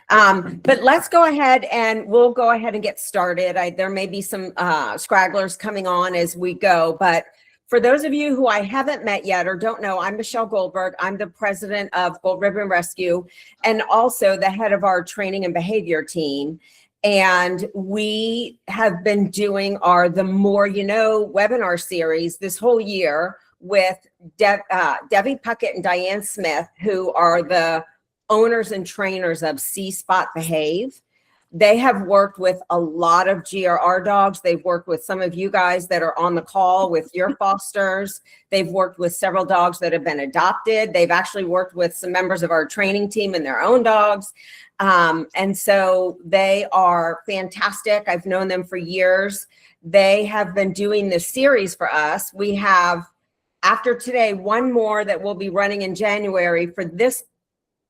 But let's go ahead and we'll go ahead and get started. There may be some scragglers coming on as we go, but for those of you who I haven't met yet or don't know, I'm Michelle Goldberg. I'm the president of Gold Ribbon Rescue and also the head of our training and behavior team. And we have been doing our The More You Know webinar series this whole year with Debbie Puckett and Diane Smith, who are the owners and trainers of See Spot Behave. They have worked with a lot of GRR dogs. They've worked with some of you guys that are on the call with your fosters. They've worked with several dogs that have been adopted. They've actually worked with some members of our training team and their own dogs. And so they are fantastic. I've known them for years. They have been doing this series for us. We have, after today, one more that will be running in January for this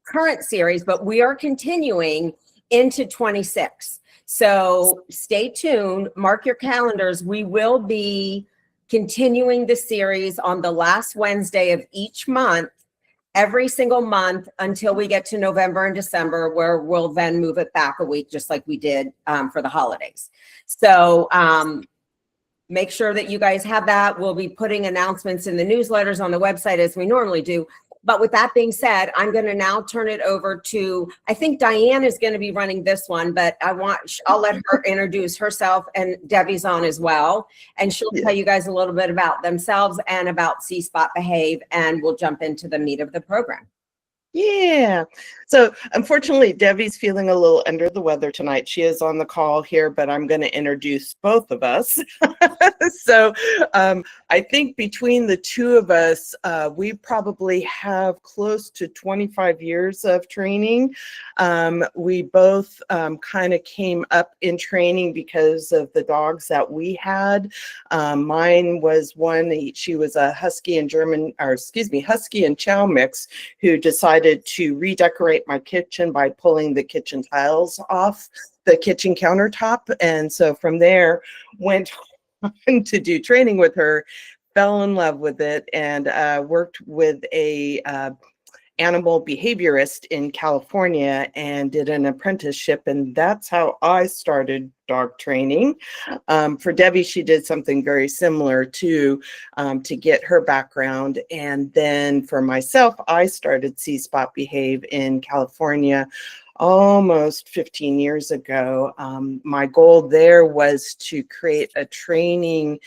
current series, but we are continuing into 26. So stay tuned, mark your calendars. We will be continuing the series on the last Wednesday of each month, every single month until we get to November and December, where we'll then move it back a week, just like we did for the holidays. So make sure that you guys have that. We'll be putting announcements in the newsletters on the website as we normally do. But with that being said, I'm going to now turn it over to, I think Diane is going to be running this one, but I'll let her introduce herself, and Debbie's on as well. And she'll tell you guys a little bit about themselves and about See Spot Behave, and we'll jump into the meat of the program. Yeah. So unfortunately, Debbie's feeling a little under the weather tonight. She is on the call here, but I'm going to introduce both of us. So I think between the two of us, we probably have close to 25 years of training. We both kind of came up in training because of the dogs that we had. Mine was one, she was a Husky and Husky and Chow mix who decided to redecorate my kitchen by pulling the kitchen tiles off the kitchen countertop. And so from there went on to do training with her, fell in love with it, and worked with a animal behaviorist in California and did an apprenticeship. And that's how I started dog training. For Debbie, she did something very similar to get her background. And then for myself, I started See Spot Behave in California almost 15 years ago. My goal there was to create a training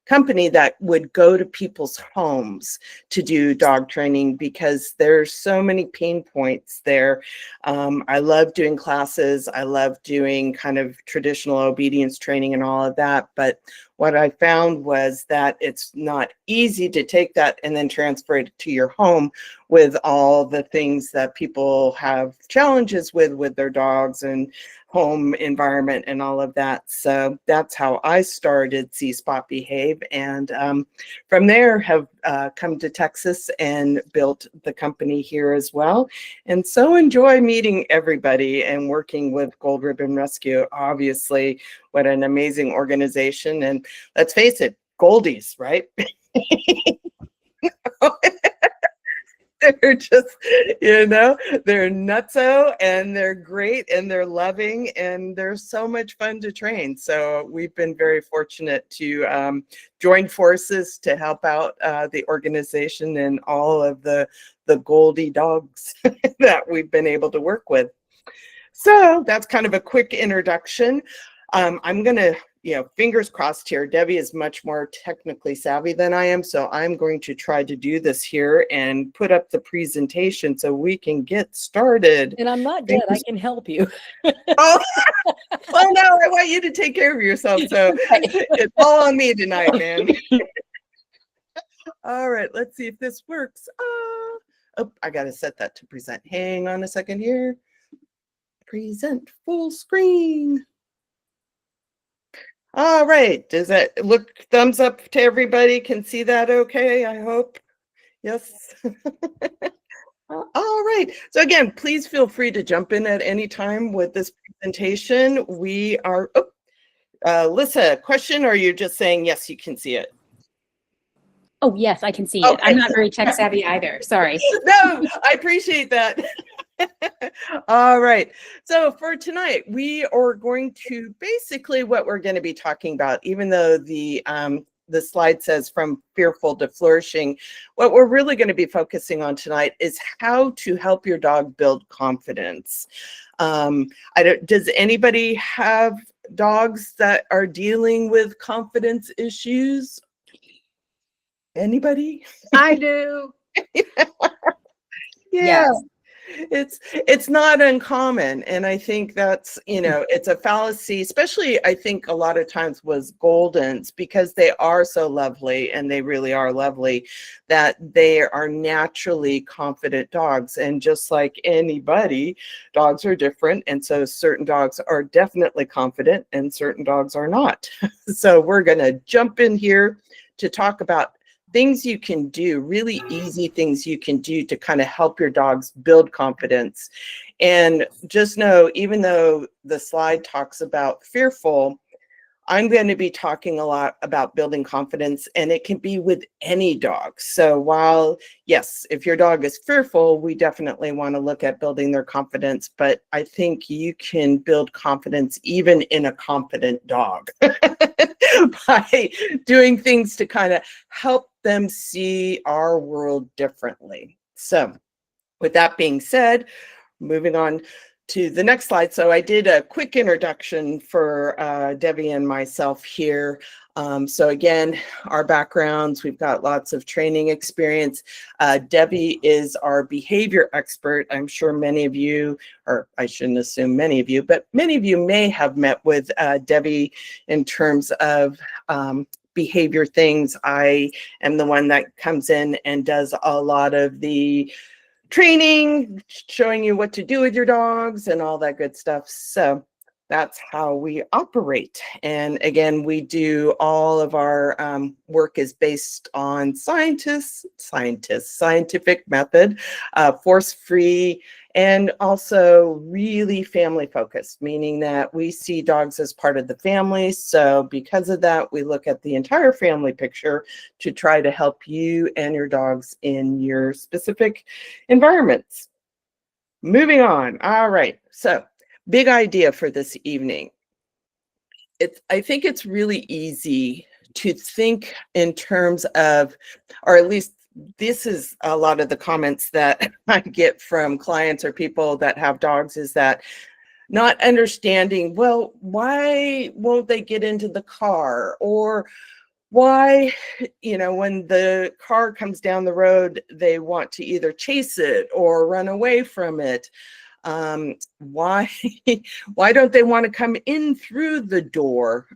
company that would go to people's homes to do dog training, because there's so many pain points there. I love doing classes. I love doing kind of traditional obedience training and all of that. But what I found was that it's not easy to take that and then transfer it to your home with all the things that people have challenges with their dogs and home environment and all of that. So that's how I started See Spot Behave. And from there have come to Texas and built the company here as well. And so enjoy meeting everybody and working with Gold Ribbon Rescue. Obviously, what an amazing organization. And let's face it, Goldies, right? They're just, they're nutso, and they're great, and they're loving, and they're so much fun to train. So we've been very fortunate to join forces to help out the organization and all of the Goldie dogs that we've been able to work with. So that's kind of a quick introduction. I'm going to, fingers crossed here. Debbie is much more technically savvy than I am, so I'm going to try to do this here and put up the presentation so we can get started. And I'm not dead. I can help you. Oh, well, no, I want you to take care of yourself, so it's all on me tonight, man. All right, let's see if this works. Oh, I got to set that to present. Hang on a second here. Present full screen. All right, does that look thumbs up to everybody? Can see that okay, I hope? Yes. All right, so again, please feel free to jump in at any time with this presentation. We are, Lissa, question, or are you just saying, yes, you can see it? Oh, yes, I can see Okay. it. I'm not very tech savvy either, sorry. No, I appreciate that. All right. So for tonight, we are going to basically what we're going to be talking about, even though the slide says from fearful to flourishing, what we're really going to be focusing on tonight is how to help your dog build confidence. Does anybody have dogs that are dealing with confidence issues? Anybody? I do. Yeah. It's not uncommon, and I think that's, it's a fallacy, especially I think a lot of times was Goldens, because they are so lovely, and they really are lovely, that they are naturally confident dogs. And just like anybody, dogs are different, and so certain dogs are definitely confident and certain dogs are not. So we're going to jump in here to talk about things you can do, really easy things you can do to kind of help your dogs build confidence. And just know, even though the slide talks about fearful, I'm going to be talking a lot about building confidence, and it can be with any dog. So while, yes, if your dog is fearful, we definitely want to look at building their confidence, but I think you can build confidence even in a confident dog by doing things to kind of help them see our world differently. So with that being said, moving on to the next slide. So I did a quick introduction for Debbie and myself here. So again, our backgrounds, we've got lots of training experience. Debbie is our behavior expert. I'm sure many of you, or I shouldn't assume many of you, but many of you may have met with Debbie in terms of behavior things. I am the one that comes in and does a lot of the training, showing you what to do with your dogs and all that good stuff. So that's how we operate. And again, we do all of our work is based on scientific method, force-free, and also really family focused, meaning that we see dogs as part of the family. So because of that, we look at the entire family picture to try to help you and your dogs in your specific environments. Moving on. All right. So big idea for this evening. I think it's really easy to think in terms of, or at least this is a lot of the comments that I get from clients or people that have dogs, is that not understanding, well, why won't they get into the car? Or why, when the car comes down the road, they want to either chase it or run away from it. Why why don't they want to come in through the door?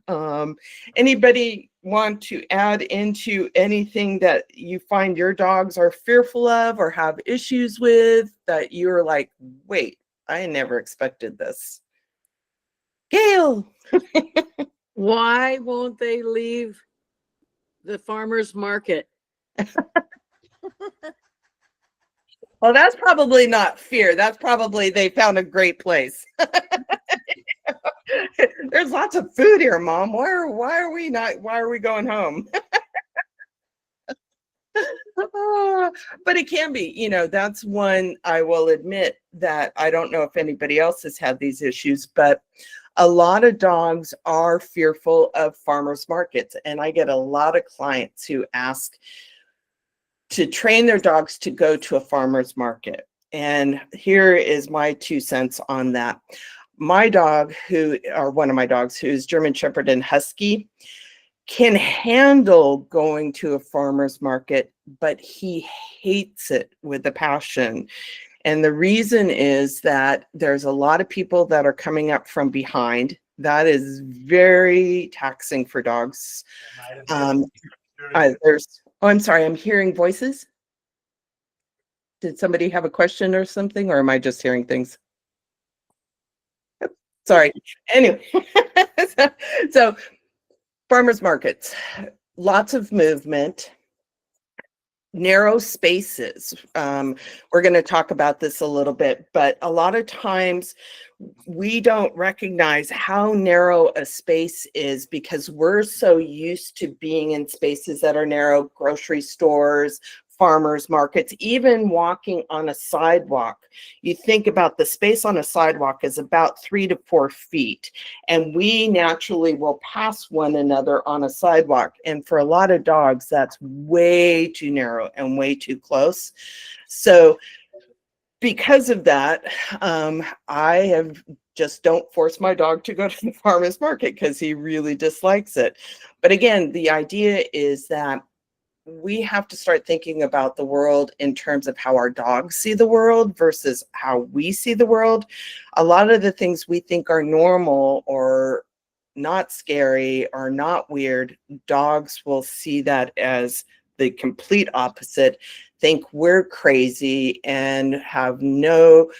Anybody want to add into anything that you find your dogs are fearful of or have issues with that you're like, wait, I never expected this? Gail. Why won't they leave the farmer's market? Well, that's probably not fear. That's probably they found a great place. There's lots of food here, Mom. Why are we going home? But it can be, that's one I will admit that I don't know if anybody else has had these issues, but a lot of dogs are fearful of farmers markets. And I get a lot of clients who ask to train their dogs to go to a farmer's market. And here is my 2 cents on that. My dog, one of my dogs, who's German Shepherd and Husky, can handle going to a farmer's market, but he hates it with a passion. And the reason is that there's a lot of people that are coming up from behind. That is very taxing for dogs. I'm sorry, I'm hearing voices. Did somebody have a question or something, or am I just hearing things? Sorry. Anyway, so farmers markets, lots of movement, narrow spaces. We're going to talk about this a little bit, but a lot of times we don't recognize how narrow a space is because we're so used to being in spaces that are narrow, grocery stores, farmers markets, even walking on a sidewalk. You think about the space on a sidewalk is about 3 to 4 feet, and we naturally will pass one another on a sidewalk. And for a lot of dogs, that's way too narrow and way too close. So because of that, I have just don't force my dog to go to the farmer's market because he really dislikes it. But again, the idea is that we have to start thinking about the world in terms of how our dogs see the world versus how we see the world. A lot of the things we think are normal or not scary or not weird, dogs will see that as the complete opposite, think we're crazy, and have no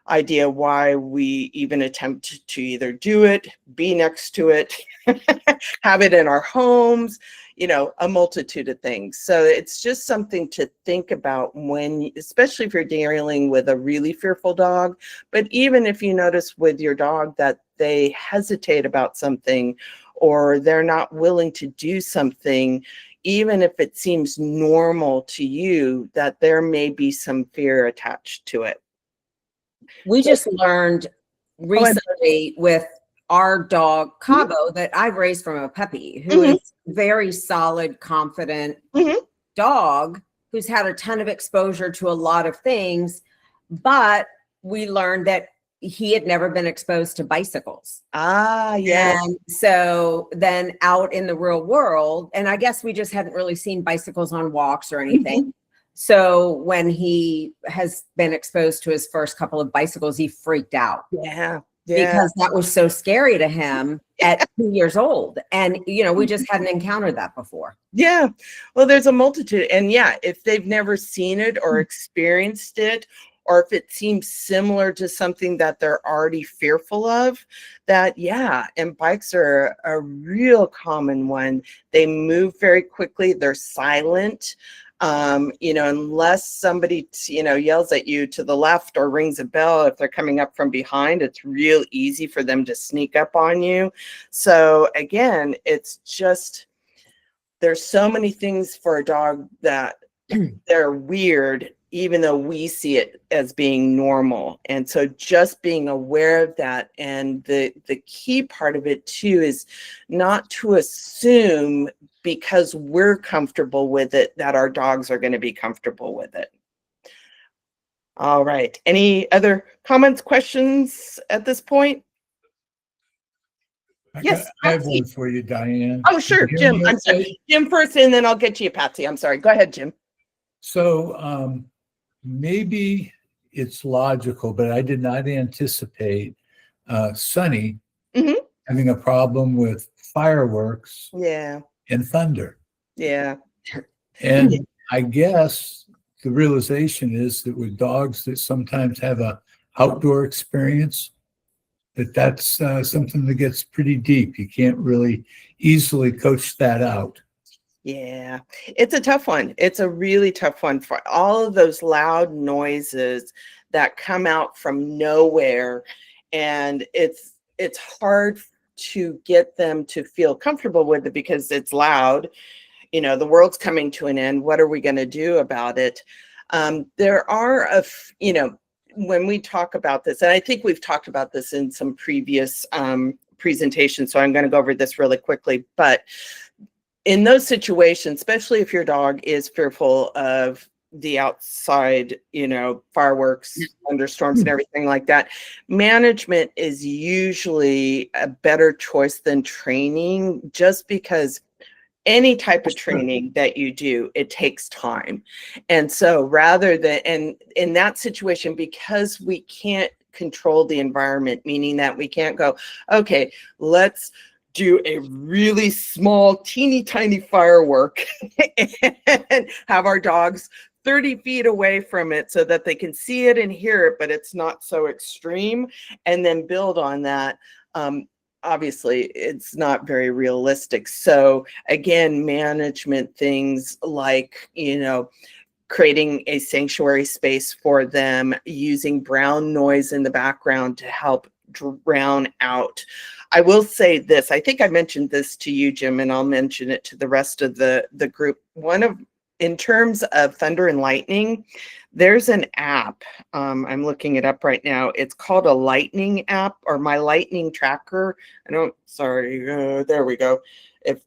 idea why we even attempt to either do it, be next to it, have it in our homes, a multitude of things. So it's just something to think about when, especially if you're dealing with a really fearful dog, but even if you notice with your dog that they hesitate about something or they're not willing to do something, even if it seems normal to you, that there may be some fear attached to it. We just learned recently with our dog Cabo that I've raised from a puppy, who is very solid, confident dog who's had a ton of exposure to a lot of things, but we learned that he had never been exposed to bicycles. Yes. And so then out in the real world, and I guess we just hadn't really seen bicycles on walks or anything. So when he has been exposed to his first couple of bicycles, he freaked out. Yeah. Because that was so scary to him at 2 years old. And, we just hadn't encountered that before. Yeah. Well, there's a multitude. And yeah, if they've never seen it or experienced it, or if it seems similar to something that they're already fearful of, that, yeah, and bikes are a real common one. They move very quickly. They're silent. Unless somebody, yells at you to the left or rings a bell, if they're coming up from behind, it's real easy for them to sneak up on you. So again, it's just, there's so many things for a dog that they're weird, even though we see it as being normal. And so just being aware of that. And the key part of it too is not to assume because we're comfortable with it that our dogs are going to be comfortable with it. All right. Any other comments, questions at this point? Yes. I have one for you, Diane. Oh, sure. Jim, I'm sorry. Jim first, and then I'll get to you, Patsy. I'm sorry. Go ahead, Jim. So maybe it's logical, but I did not anticipate Sonny having a problem with fireworks and thunder. Yeah. And I guess the realization is that with dogs that sometimes have a outdoor experience, that's something that gets pretty deep. You can't really easily coach that out. Yeah, it's a tough one. It's a really tough one for all of those loud noises that come out from nowhere. And it's hard to get them to feel comfortable with it because it's loud. The world's coming to an end. What are we going to do about it? There are when we talk about this, and I think we've talked about this in some previous presentations, so I'm going to go over this really quickly. But in those situations, especially if your dog is fearful of the outside, fireworks, thunderstorms, and everything like that, management is usually a better choice than training, just because any type of training that you do, it takes time. And so rather than, and in that situation, because we can't control the environment, meaning that we can't go, okay, let's do a really small, teeny tiny firework and have our dogs 30 feet away from it so that they can see it and hear it, but it's not so extreme, and then build on that. Obviously, it's not very realistic. So again, management things like, creating a sanctuary space for them, using brown noise in the background to help drown out. I will say this, I think I mentioned this to you, Jim, and I'll mention it to the rest of the group. One of in terms of thunder and lightning, there's an app. I'm looking it up right now. It's called a lightning app, or my lightning tracker. There we go. If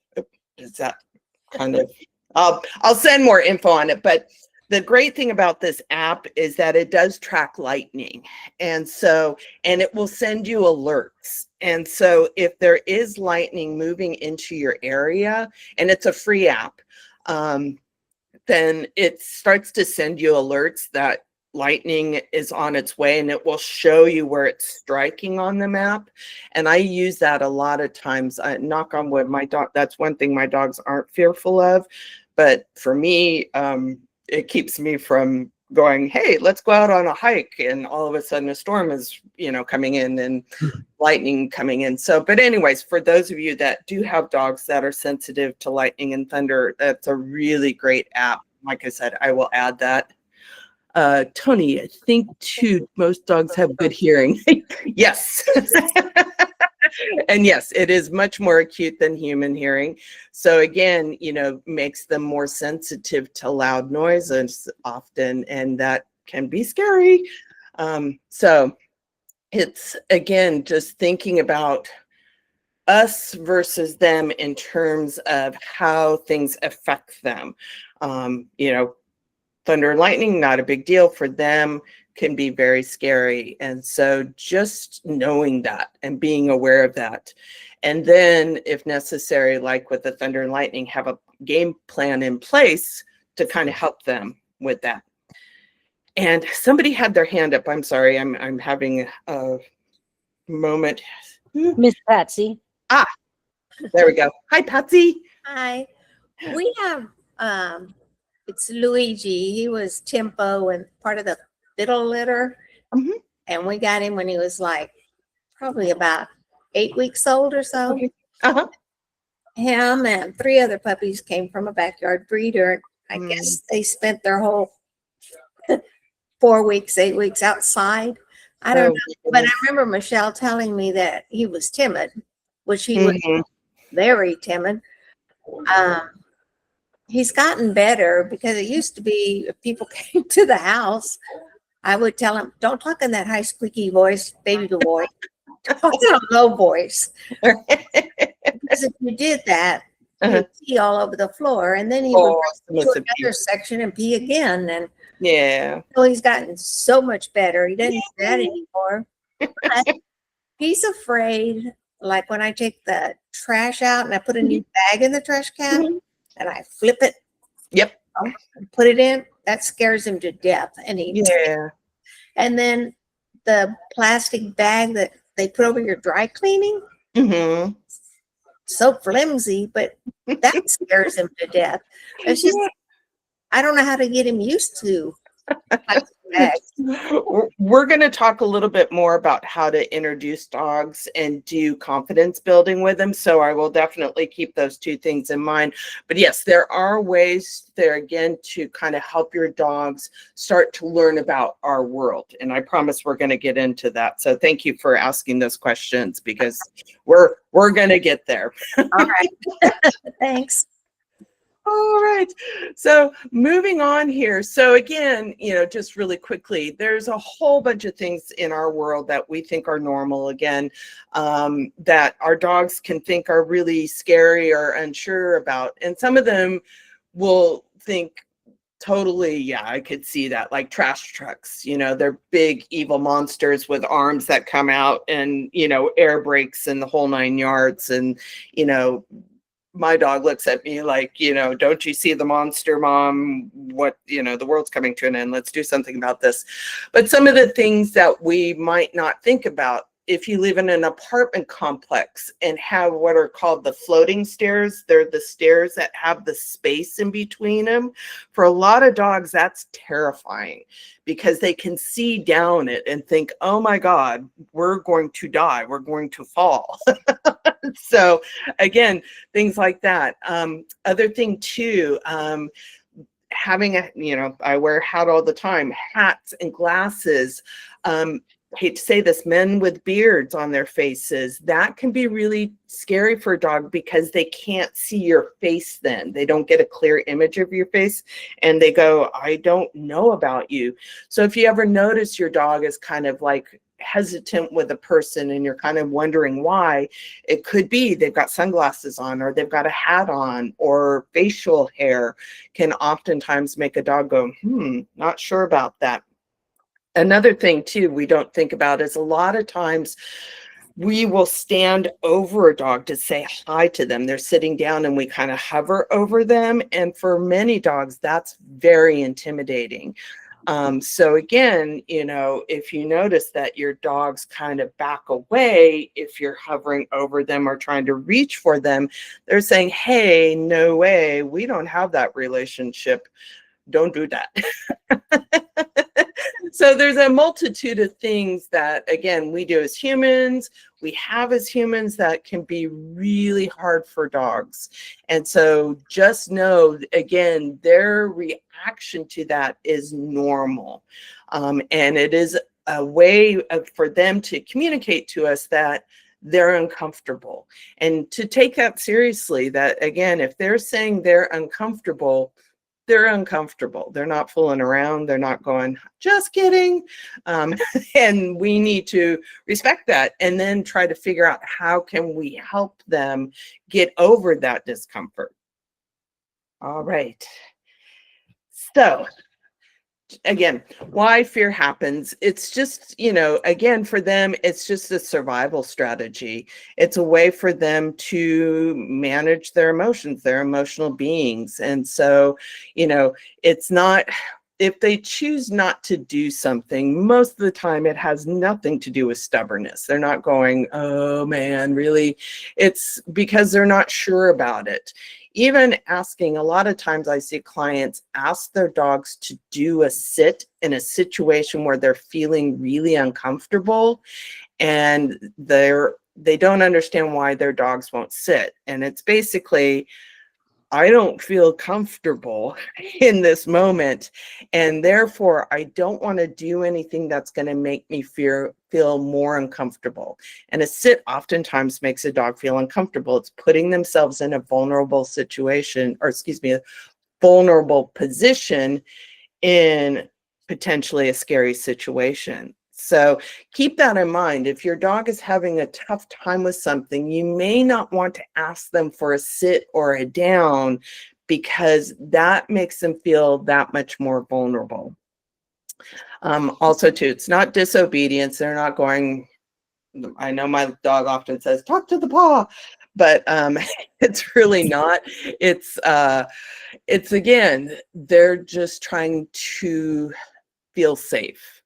is that kind of, I'll send more info on it. But the great thing about this app is that it does track lightning. And it will send you alerts. And so if there is lightning moving into your area, and it's a free app, then it starts to send you alerts that lightning is on its way, and it will show you where it's striking on the map. And I use that a lot of times. Knock on wood, my dog, that's one thing my dogs aren't fearful of. But for me, it keeps me from going, hey, let's go out on a hike, and all of a sudden a storm is, coming in and lightning coming in. So, but anyways, for those of you that do have dogs that are sensitive to lightning and thunder, that's a really great app. Like I said, I will add that. Tony, I think too, most dogs have good hearing. Yes. And yes, it is much more acute than human hearing. So again, makes them more sensitive to loud noises often, and that can be scary. So it's, again, just thinking about us versus them in terms of how things affect them. Thunder and lightning, not a big deal. For them, can be very scary. And so just knowing that and being aware of that. And then if necessary, like with the thunder and lightning, have a game plan in place to kind of help them with that. And somebody had their hand up. I'm sorry, I'm having a moment. Miss Patsy. There we go. Hi, Patsy. Hi. We have it's Luigi. He was Tempo and part of the fiddle litter. Mhm. And we got him when he was like probably about 8 weeks old or so. Okay. Uh-huh. Him and 3 other puppies came from a backyard breeder. I guess they spent their whole 4 weeks, 8 weeks outside. I don't know. But I remember Michelle telling me that he was timid, which he was very timid. He's gotten better, because it used to be if people came to the house, I would tell him, don't talk in that high squeaky voice, baby voice. Talk in a low voice. Because if you did that, he'd pee all over the floor, and then he would go to another section and pee again. And so he's gotten so much better. He doesn't do that anymore. But he's afraid, like when I take the trash out and I put a new bag in the trash can and I flip it. Yep. And put it in, that scares him to death. And and then the plastic bag that they put over your dry cleaning, so flimsy, but that scares him to death. It's just, I don't know how to get him used to plastic bags. We're going to talk a little bit more about how to introduce dogs and do confidence building with them. So I will definitely keep those 2 things in mind. But yes, there are ways there, again, to kind of help your dogs start to learn about our world. And I promise we're going to get into that. So thank you for asking those questions, because we're going to get there. All right. Thanks. All right. So moving on here. So again, just really quickly, there's a whole bunch of things in our world that we think are normal, again, that our dogs can think are really scary or unsure about. And some of them will think totally, yeah, I could see that, like trash trucks. They're big evil monsters with arms that come out and, air brakes and the whole 9 yards. And, my dog looks at me like, don't you see the monster, Mom? What, the world's coming to an end. Let's do something about this. But some of the things that we might not think about, if you live in an apartment complex and have what are called the floating stairs, they're the stairs that have the space in between them. For a lot of dogs, that's terrifying, because they can see down it and think, oh my God, we're going to die. We're going to fall. So again, things like that. Other thing too, having I wear a hat all the time, hats and glasses. hate to say this, men with beards on their faces, that can be really scary for a dog because they can't see your face then. They don't get a clear image of your face and they go, I don't know about you. So if you ever notice your dog is kind of like hesitant with a person and you're kind of wondering why, it could be they've got sunglasses on or they've got a hat on, or facial hair can oftentimes make a dog go, not sure about that. Another thing too we don't think about is a lot of times we will stand over a dog to say hi to them. They're sitting down and we kind of hover over them. And for many dogs, that's very intimidating. So again, if you notice that your dogs kind of back away, if you're hovering over them or trying to reach for them, they're saying, hey, no way, we don't have that relationship. Don't do that. So there's a multitude of things that, again, we do as humans, we have as humans that can be really hard for dogs. And so just know, again, their reaction to that is normal. And it is a way for them to communicate to us that they're uncomfortable. And to take that seriously, that, again, if they're saying they're uncomfortable, they're uncomfortable. They're not fooling around. They're not going, just kidding. And we need to respect that and then try to figure out how can we help them get over that discomfort. All right. So again, why fear happens. It's just, again, for them, it's just a survival strategy. It's a way for them to manage their emotions, their emotional beings. And so, it's not, if they choose not to do something, most of the time it has nothing to do with stubbornness. They're not going, oh man, really? It's because they're not sure about it. Even asking, a lot of times I see clients ask their dogs to do a sit in a situation where they're feeling really uncomfortable and they don't understand why their dogs won't sit. And it's basically, I don't feel comfortable in this moment, and therefore I don't want to do anything that's going to make me feel more uncomfortable. And a sit oftentimes makes a dog feel uncomfortable. It's putting themselves in a vulnerable situation, or excuse me, a vulnerable position in potentially a scary situation. So keep that in mind. If your dog is having a tough time with something, you may not want to ask them for a sit or a down because that makes them feel that much more vulnerable. Also too, it's not disobedience. They're not going, I know my dog often says, talk to the paw, but it's really not. It's again, they're just trying to feel safe.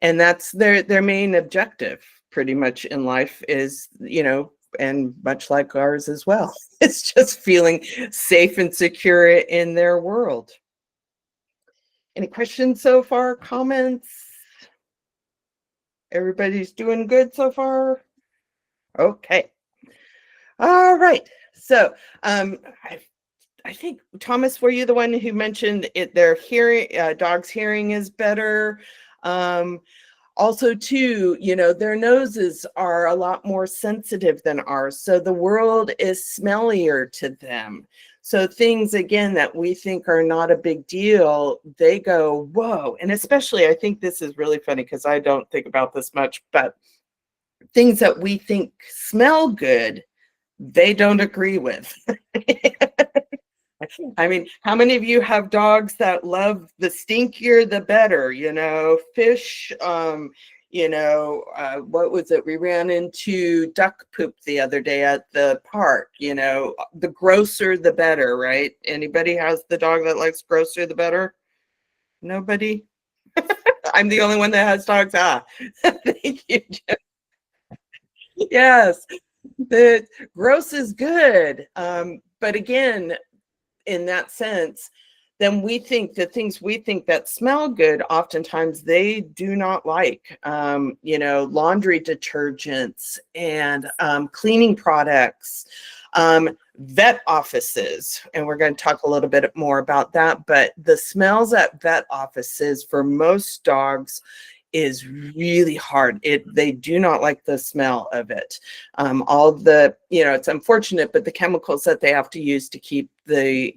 And that's their main objective pretty much in life is, and much like ours as well. It's just feeling safe and secure in their world. Any questions so far? Comments? Everybody's doing good so far? Okay. All right. So I think, Thomas, were you the one who mentioned it? Their hearing, dog's hearing is better. Also, too, their noses are a lot more sensitive than ours. So the world is smellier to them. So things, again, that we think are not a big deal, they go, whoa. And especially, I think this is really funny because I don't think about this much, but things that we think smell good, they don't agree with. I mean, how many of you have dogs that love the stinkier the better? Fish, what was it? We ran into duck poop the other day at the park. The grosser the better, right? Anybody has the dog that likes grosser the better? Nobody? I'm the only one that has dogs. Thank you, Jim. Yes, the gross is good. But again, in that sense, then we think the things we think that smell good, oftentimes they do not like. Laundry detergents and cleaning products, vet offices, and we're going to talk a little bit more about that. But the smells at vet offices for most dogs is really hard. They do not like the smell of it. All the, it's unfortunate, but the chemicals that they have to use to keep the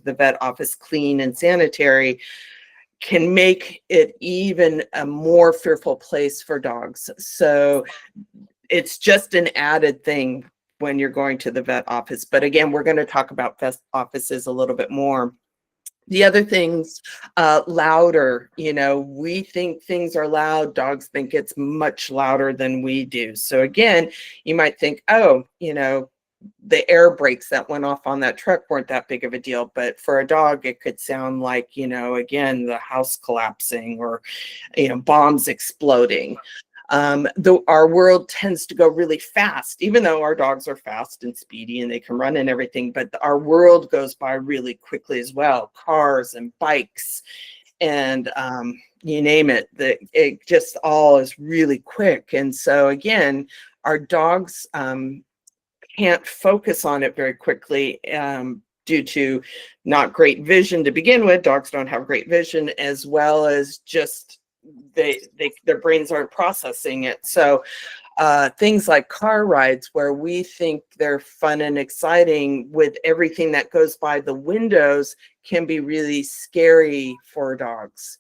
vet office clean and sanitary can make it even a more fearful place for dogs. So it's just an added thing when you're going to the vet office. But again, we're going to talk about vet offices a little bit more. The other things, louder, we think things are loud. Dogs think it's much louder than we do. So again, you might think, oh, the air brakes that went off on that truck weren't that big of a deal. But for a dog, it could sound like, again, the house collapsing or, bombs exploding. Our world tends to go really fast, even though our dogs are fast and speedy and they can run and everything, but our world goes by really quickly as well. Cars and bikes and you name it, it just all is really quick. And so again, our dogs can't focus on it very quickly due to not great vision to begin with. Dogs don't have great vision, as well as just their brains aren't processing it. So things like car rides, where we think they're fun and exciting, with everything that goes by the windows, can be really scary for dogs.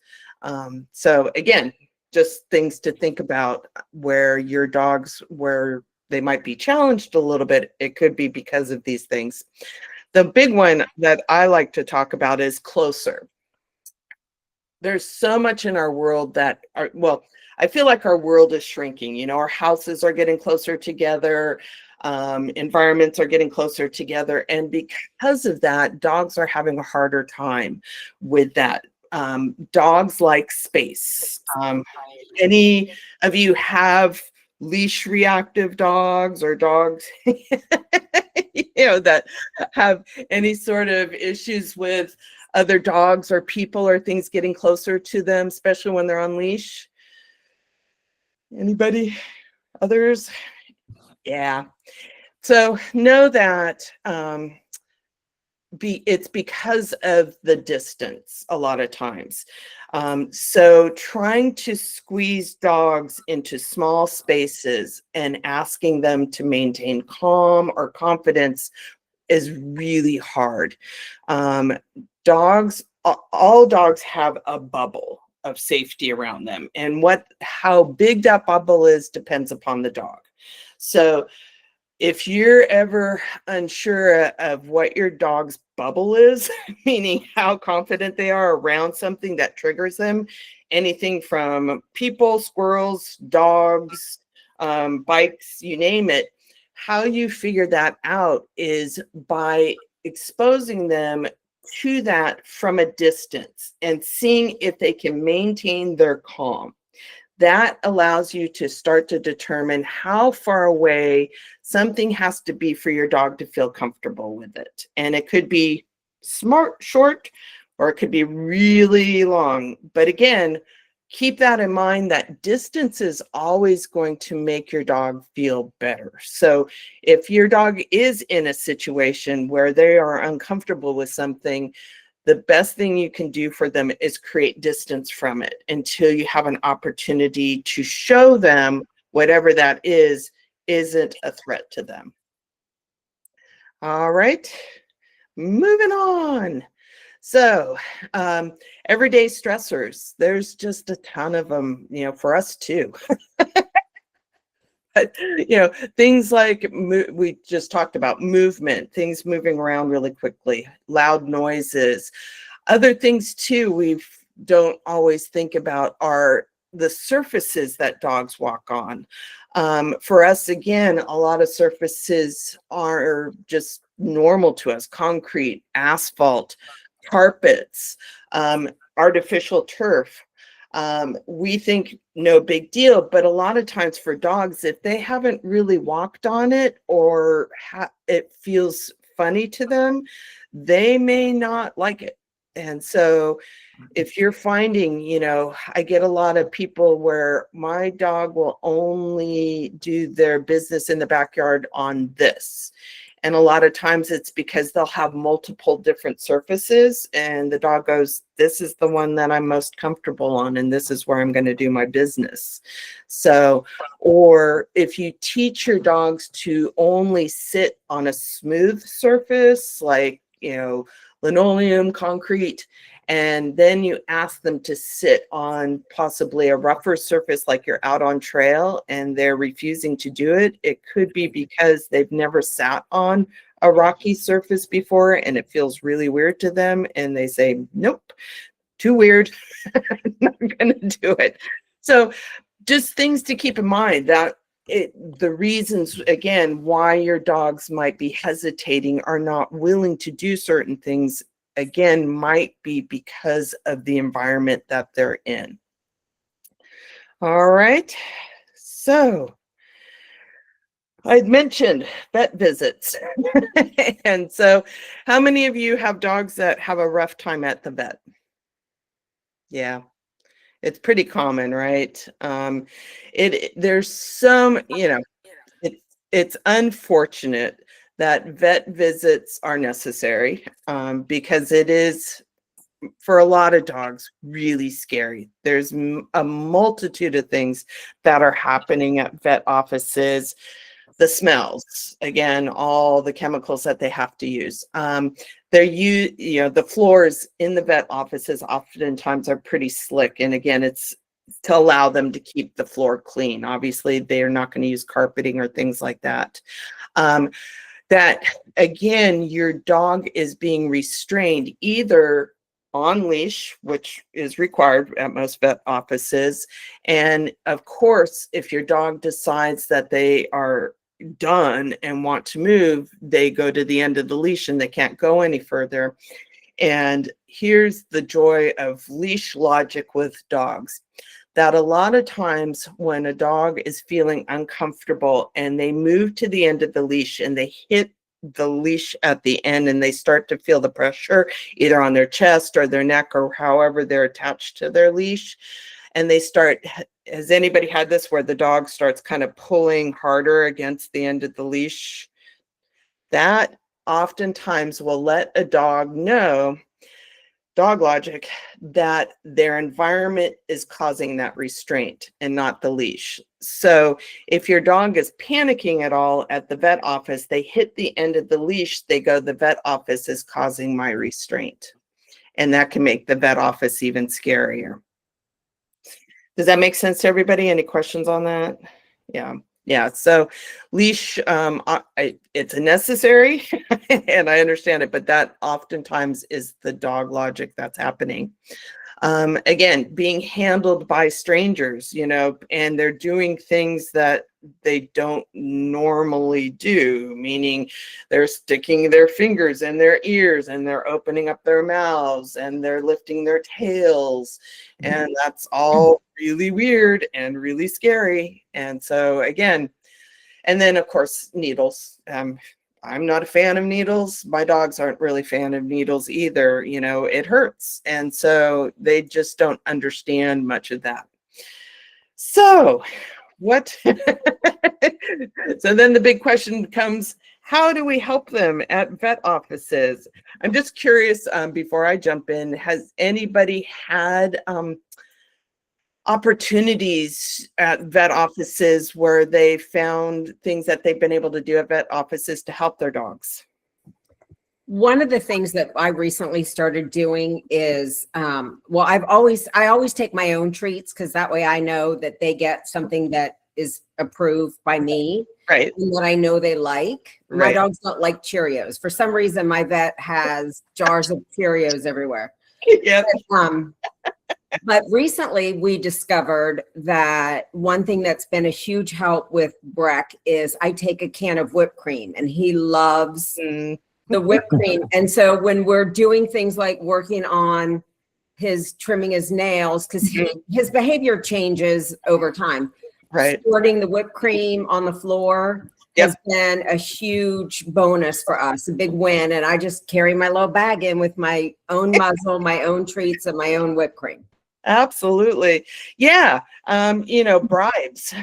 So again, just things to think about where your dogs, where they might be challenged a little bit, it could be because of these things. The big one that I like to talk about is closer. There's so much in our world that I feel like our world is shrinking. Our houses are getting closer together, environments are getting closer together. And because of that, dogs are having a harder time with that. Dogs like space. Any of you have leash reactive dogs, or dogs that have any sort of issues with other dogs or people or things getting closer to them, especially when they're on leash? Anybody? Others? Yeah. So know that it's because of the distance a lot of times. So trying to squeeze dogs into small spaces and asking them to maintain calm or confidence is really hard. All dogs have a bubble of safety around them, and how big that bubble is depends upon the dog. So if you're ever unsure of what your dog's bubble is, meaning how confident they are around something that triggers them, anything from people, squirrels, dogs, bikes, you name it, how you figure that out is by exposing them to that from a distance and seeing if they can maintain their calm. That allows you to start to determine how far away something has to be for your dog to feel comfortable with it. And it could be short, or it could be really long. But again, keep that in mind, that distance is always going to make your dog feel better. So if your dog is in a situation where they are uncomfortable with something, the best thing you can do for them is create distance from it until you have an opportunity to show them whatever that isn't a threat to them. All right, moving on. So everyday stressors, there's just a ton of them, for us too. But, things like we just talked about movement, things moving around really quickly, loud noises. Other things too we don't always think about are the surfaces that dogs walk on. For us, again, a lot of surfaces are just normal to us: concrete, asphalt, carpets, artificial turf. We think no big deal, but a lot of times for dogs, if they haven't really walked on it, or it feels funny to them, they may not like it. And so if you're finding, I get a lot of people where my dog will only do their business in the backyard on this. And a lot of times it's because they'll have multiple different surfaces and the dog goes, this is the one that I'm most comfortable on and this is where I'm going to do my business. So, or if you teach your dogs to only sit on a smooth surface, like, linoleum, concrete, and then you ask them to sit on possibly a rougher surface like you're out on trail and they're refusing to do it, it could be because they've never sat on a rocky surface before and it feels really weird to them and they say, nope, too weird, not gonna do it. So just things to keep in mind that the reasons, again, why your dogs might be hesitating or not willing to do certain things, again, might be because of the environment that they're in. All right. So I'd mentioned vet visits. And so how many of you have dogs that have a rough time at the vet? Yeah. It's pretty common, right? There's some, it's unfortunate that vet visits are necessary because it is, for a lot of dogs, really scary. There's a multitude of things that are happening at vet offices. The smells, again, all the chemicals that they have to use. The floors in the vet offices oftentimes are pretty slick. And again, it's to allow them to keep the floor clean. Obviously, they're not going to use carpeting or things like that. That, again, your dog is being restrained either on leash, which is required at most vet offices. And of course, if your dog decides that they are done and want to move, they go to the end of the leash and they can't go any further. And here's the joy of leash logic with dogs, that a lot of times when a dog is feeling uncomfortable and they move to the end of the leash and they hit the leash at the end and they start to feel the pressure either on their chest or their neck or however they're attached to their leash, and they start, has anybody had this where the dog starts kind of pulling harder against the end of the leash? That oftentimes will let a dog know, dog logic, that their environment is causing that restraint and not the leash. So if your dog is panicking at all at the vet office, they hit the end of the leash, they go, the vet office is causing my restraint. And that can make the vet office even scarier. Does that make sense to everybody? Any questions on that? Yeah. So leash, it's a necessary and I understand it, but that oftentimes is the dog logic that's happening. Again, being handled by strangers, and they're doing things that they don't normally do, meaning they're sticking their fingers in their ears and they're opening up their mouths and they're lifting their tails. And that's all really weird and really scary. And so again, and then of course, needles. I'm not a fan of needles. My dogs aren't really a fan of needles either. It hurts. And so they just don't understand much of that. So what? So then the big question becomes, how do we help them at vet offices? I'm just curious, before I jump in, has anybody had opportunities at vet offices where they found things that they've been able to do at vet offices to help their dogs? One of the things that I recently started doing is, I always take my own treats because that way I know that they get something that is approved by me, right? And that I know they like. Right. My dogs don't like Cheerios. For some reason, my vet has jars of Cheerios everywhere. Yep. But recently we discovered that one thing that's been a huge help with Breck is I take a can of whipped cream and he loves the whipped cream. And so when we're doing things like working on his trimming his nails, because his behavior changes over time. Right. Squirting the whipped cream on the floor has been a huge bonus for us, a big win. And I just carry my little bag in with my own muzzle, my own treats, and my own whipped cream. Absolutely. Yeah. Bribes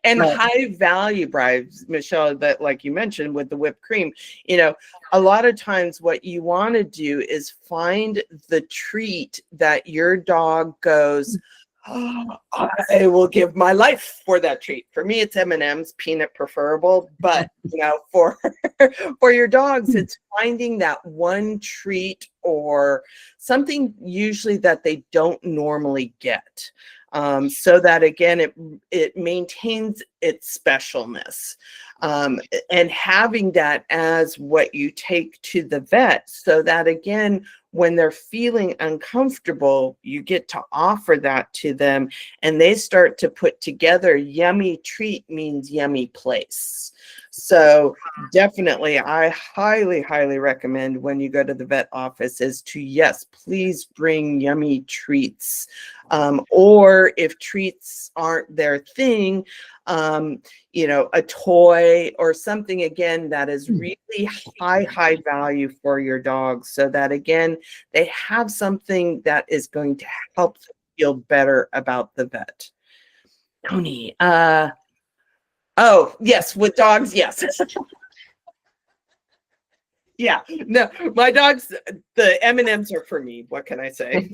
and Right. high value bribes, Michelle, that like you mentioned with the whipped cream, you know, a lot of times what you want to do is find the treat that your dog goes, "Oh, I will give my life for that treat." For me, it's M&M's, peanut preferable, but for for your dogs, it's finding that one treat or something usually that they don't normally get, so that again it maintains its specialness, and having that as what you take to the vet, so that again when they're feeling uncomfortable, you get to offer that to them and they start to put together yummy treat means yummy place. So definitely, I highly recommend when you go to the vet office is to, yes, please bring yummy treats. Or if treats aren't their thing, a toy or something again that is really high value for your dog, so that again, they have something that is going to help them feel better about the vet. Tony, oh, yes, with dogs, yes. Yeah, no, my dogs, the M&Ms are for me. What can I say?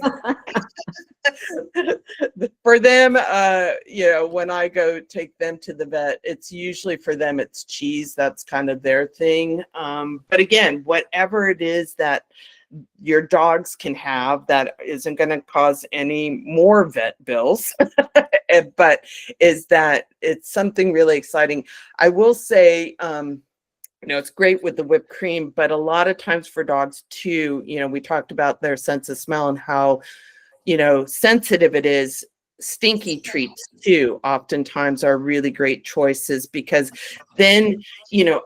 For them, when I go take them to the vet, it's usually for them, it's cheese. That's kind of their thing. But again, whatever it is that your dogs can have that isn't going to cause any more vet bills, but is that it's something really exciting. I will say, it's great with the whipped cream, but a lot of times for dogs too, we talked about their sense of smell and how, sensitive it is. Stinky treats too oftentimes are really great choices, because then,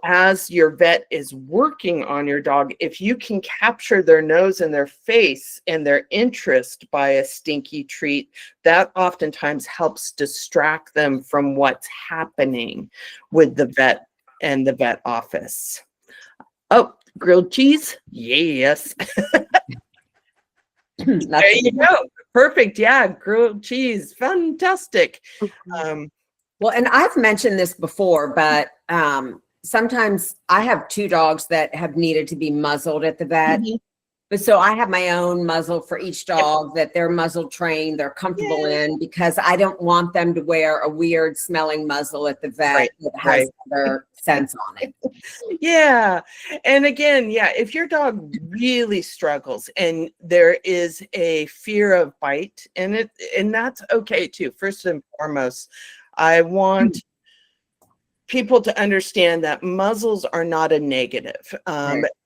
as your vet is working on your dog, if you can capture their nose and their face and their interest by a stinky treat, that oftentimes helps distract them from what's happening with the vet and the vet office. Oh, grilled cheese? Yes. There you go. Perfect. Yeah, grilled cheese. Fantastic. Well, and I've mentioned this before, but sometimes I have two dogs that have needed to be muzzled at the vet. But so I have my own muzzle for each dog that they're muzzle trained, they're comfortable in, because I don't want them to wear a weird smelling muzzle at the vet that has other scents on it. Yeah. And again, if your dog really struggles and there is a fear of bite, and that's okay too. First and foremost, I want people to understand that muzzles are not a negative.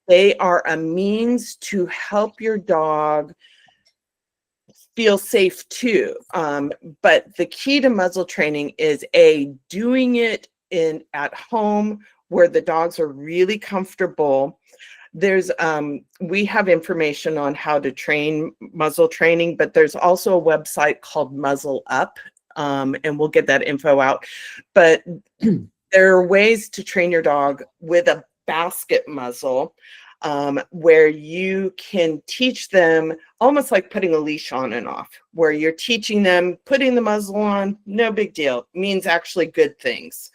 They are a means to help your dog feel safe too. But the key to muzzle training is doing it at home where the dogs are really comfortable. There's we have information on how to train muzzle training, but there's also a website called Muzzle Up, and we'll get that info out. But there are ways to train your dog with a basket muzzle, where you can teach them almost like putting a leash on and off, where you're teaching them putting the muzzle on, no big deal, means actually good things.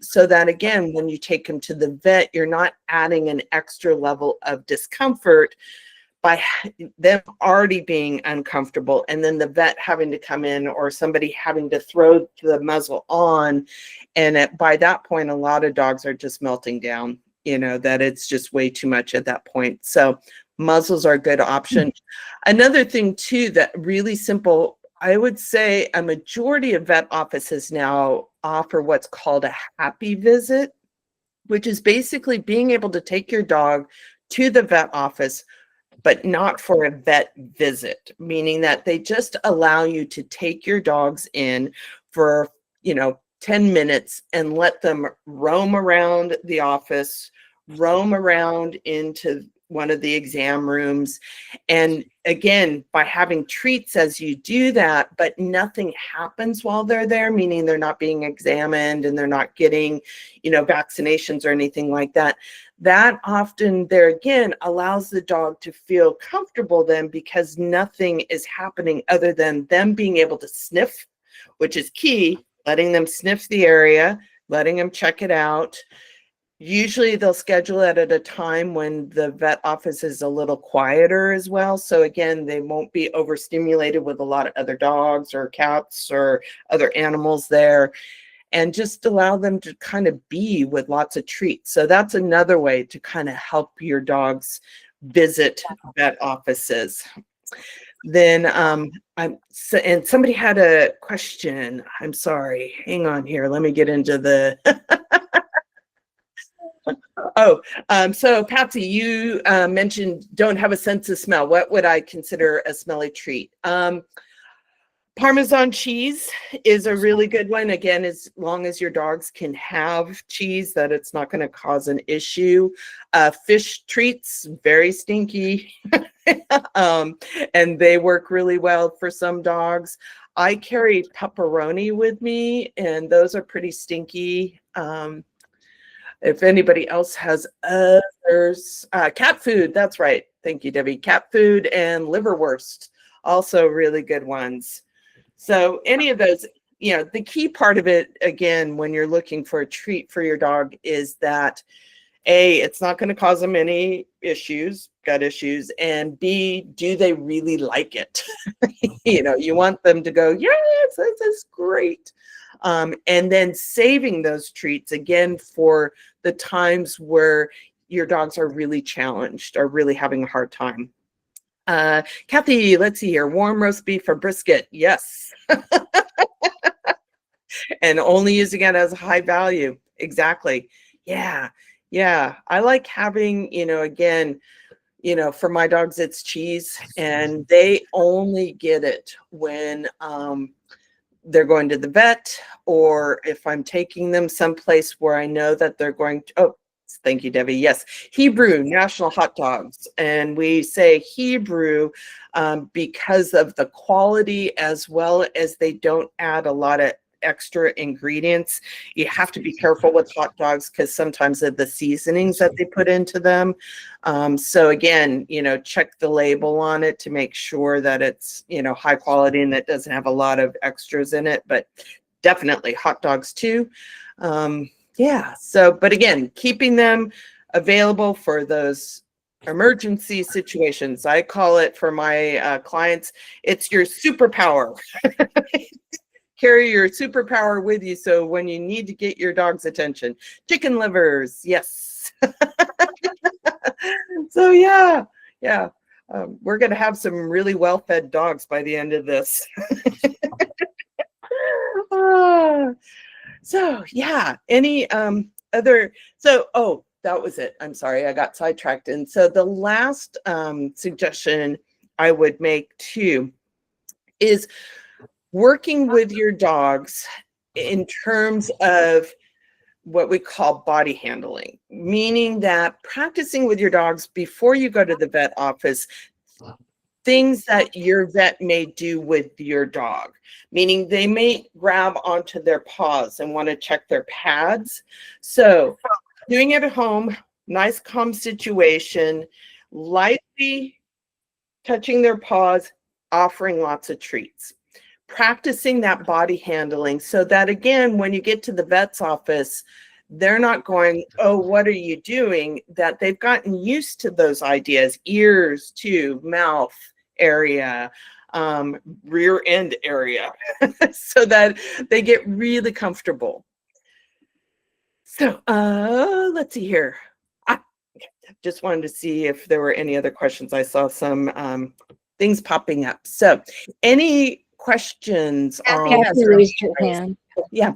So that again, when you take them to the vet, you're not adding an extra level of discomfort by them already being uncomfortable and then the vet having to come in or somebody having to throw the muzzle on. And by that point, a lot of dogs are just melting down, that it's just way too much at that point. So muzzles are a good option. Another thing too, that really simple, I would say a majority of vet offices now offer what's called a happy visit, which is basically being able to take your dog to the vet office, but not for a vet visit, meaning that they just allow you to take your dogs in for, 10 minutes and let them roam around the office, roam around into one of the exam rooms. And again, by having treats as you do that, but nothing happens while they're there, meaning they're not being examined and they're not getting, vaccinations or anything like that. That often there again allows the dog to feel comfortable then, because nothing is happening other than them being able to sniff, which is key, letting them sniff the area, letting them check it out. Usually they'll schedule it at a time when the vet office is a little quieter as well. So again, they won't be overstimulated with a lot of other dogs or cats or other animals there, and just allow them to kind of be with lots of treats. So that's another way to kind of help your dogs visit vet offices. Then and somebody had a question. I'm sorry. Hang on here. Let me get into the so Patsy, you mentioned don't have a sense of smell. What would I consider a smelly treat? Parmesan cheese is a really good one. Again, as long as your dogs can have cheese, that it's not going to cause an issue. Fish treats, very stinky, and they work really well for some dogs. I carry pepperoni with me, and those are pretty stinky. If anybody else has others, cat food, that's right. Thank you, Debbie. Cat food and liverwurst, also really good ones. So any of those, the key part of it, again, when you're looking for a treat for your dog is that A, it's not going to cause them any issues, gut issues, and B, do they really like it? You want them to go, yes, this is great. And then saving those treats, again, for the times where your dogs are really challenged or really having a hard time. Kathy, let's see here. Warm roast beef or brisket. Yes. And only using it as a high value. Exactly. Yeah. I like having, again, for my dogs, it's cheese, and they only get it when they're going to the vet, or if I'm taking them someplace where I know that they're going to, oh, thank you, Debbie. Yes, Hebrew National Hot Dogs. And we say Hebrew because of the quality, as well as they don't add a lot of extra ingredients. You have to be careful with hot dogs because sometimes of the seasonings that they put into them. So again, check the label on it to make sure that it's, high quality and that doesn't have a lot of extras in it, but definitely hot dogs too. But again, keeping them available for those emergency situations. I call it, for my clients, it's your superpower. Carry your superpower with you, so when you need to get your dog's attention. Chicken livers, yes. So we're going to have some really well-fed dogs by the end of this. Any other, that was it. I'm sorry, I got sidetracked. And so the last suggestion I would make too is working with your dogs in terms of what we call body handling, meaning that practicing with your dogs before you go to the vet office, things that your vet may do with your dog, meaning they may grab onto their paws and want to check their pads. So doing it at home, nice calm situation, lightly touching their paws, offering lots of treats. Practicing that body handling so that, again, when you get to the vet's office, they're not going, oh, what are you doing? That they've gotten used to those ideas, ears too, mouth area, rear end area, so that they get really comfortable. So let's see here. I just wanted to see if there were any other questions. I saw some things popping up. So any questions? Kathy raised her hand. Yeah.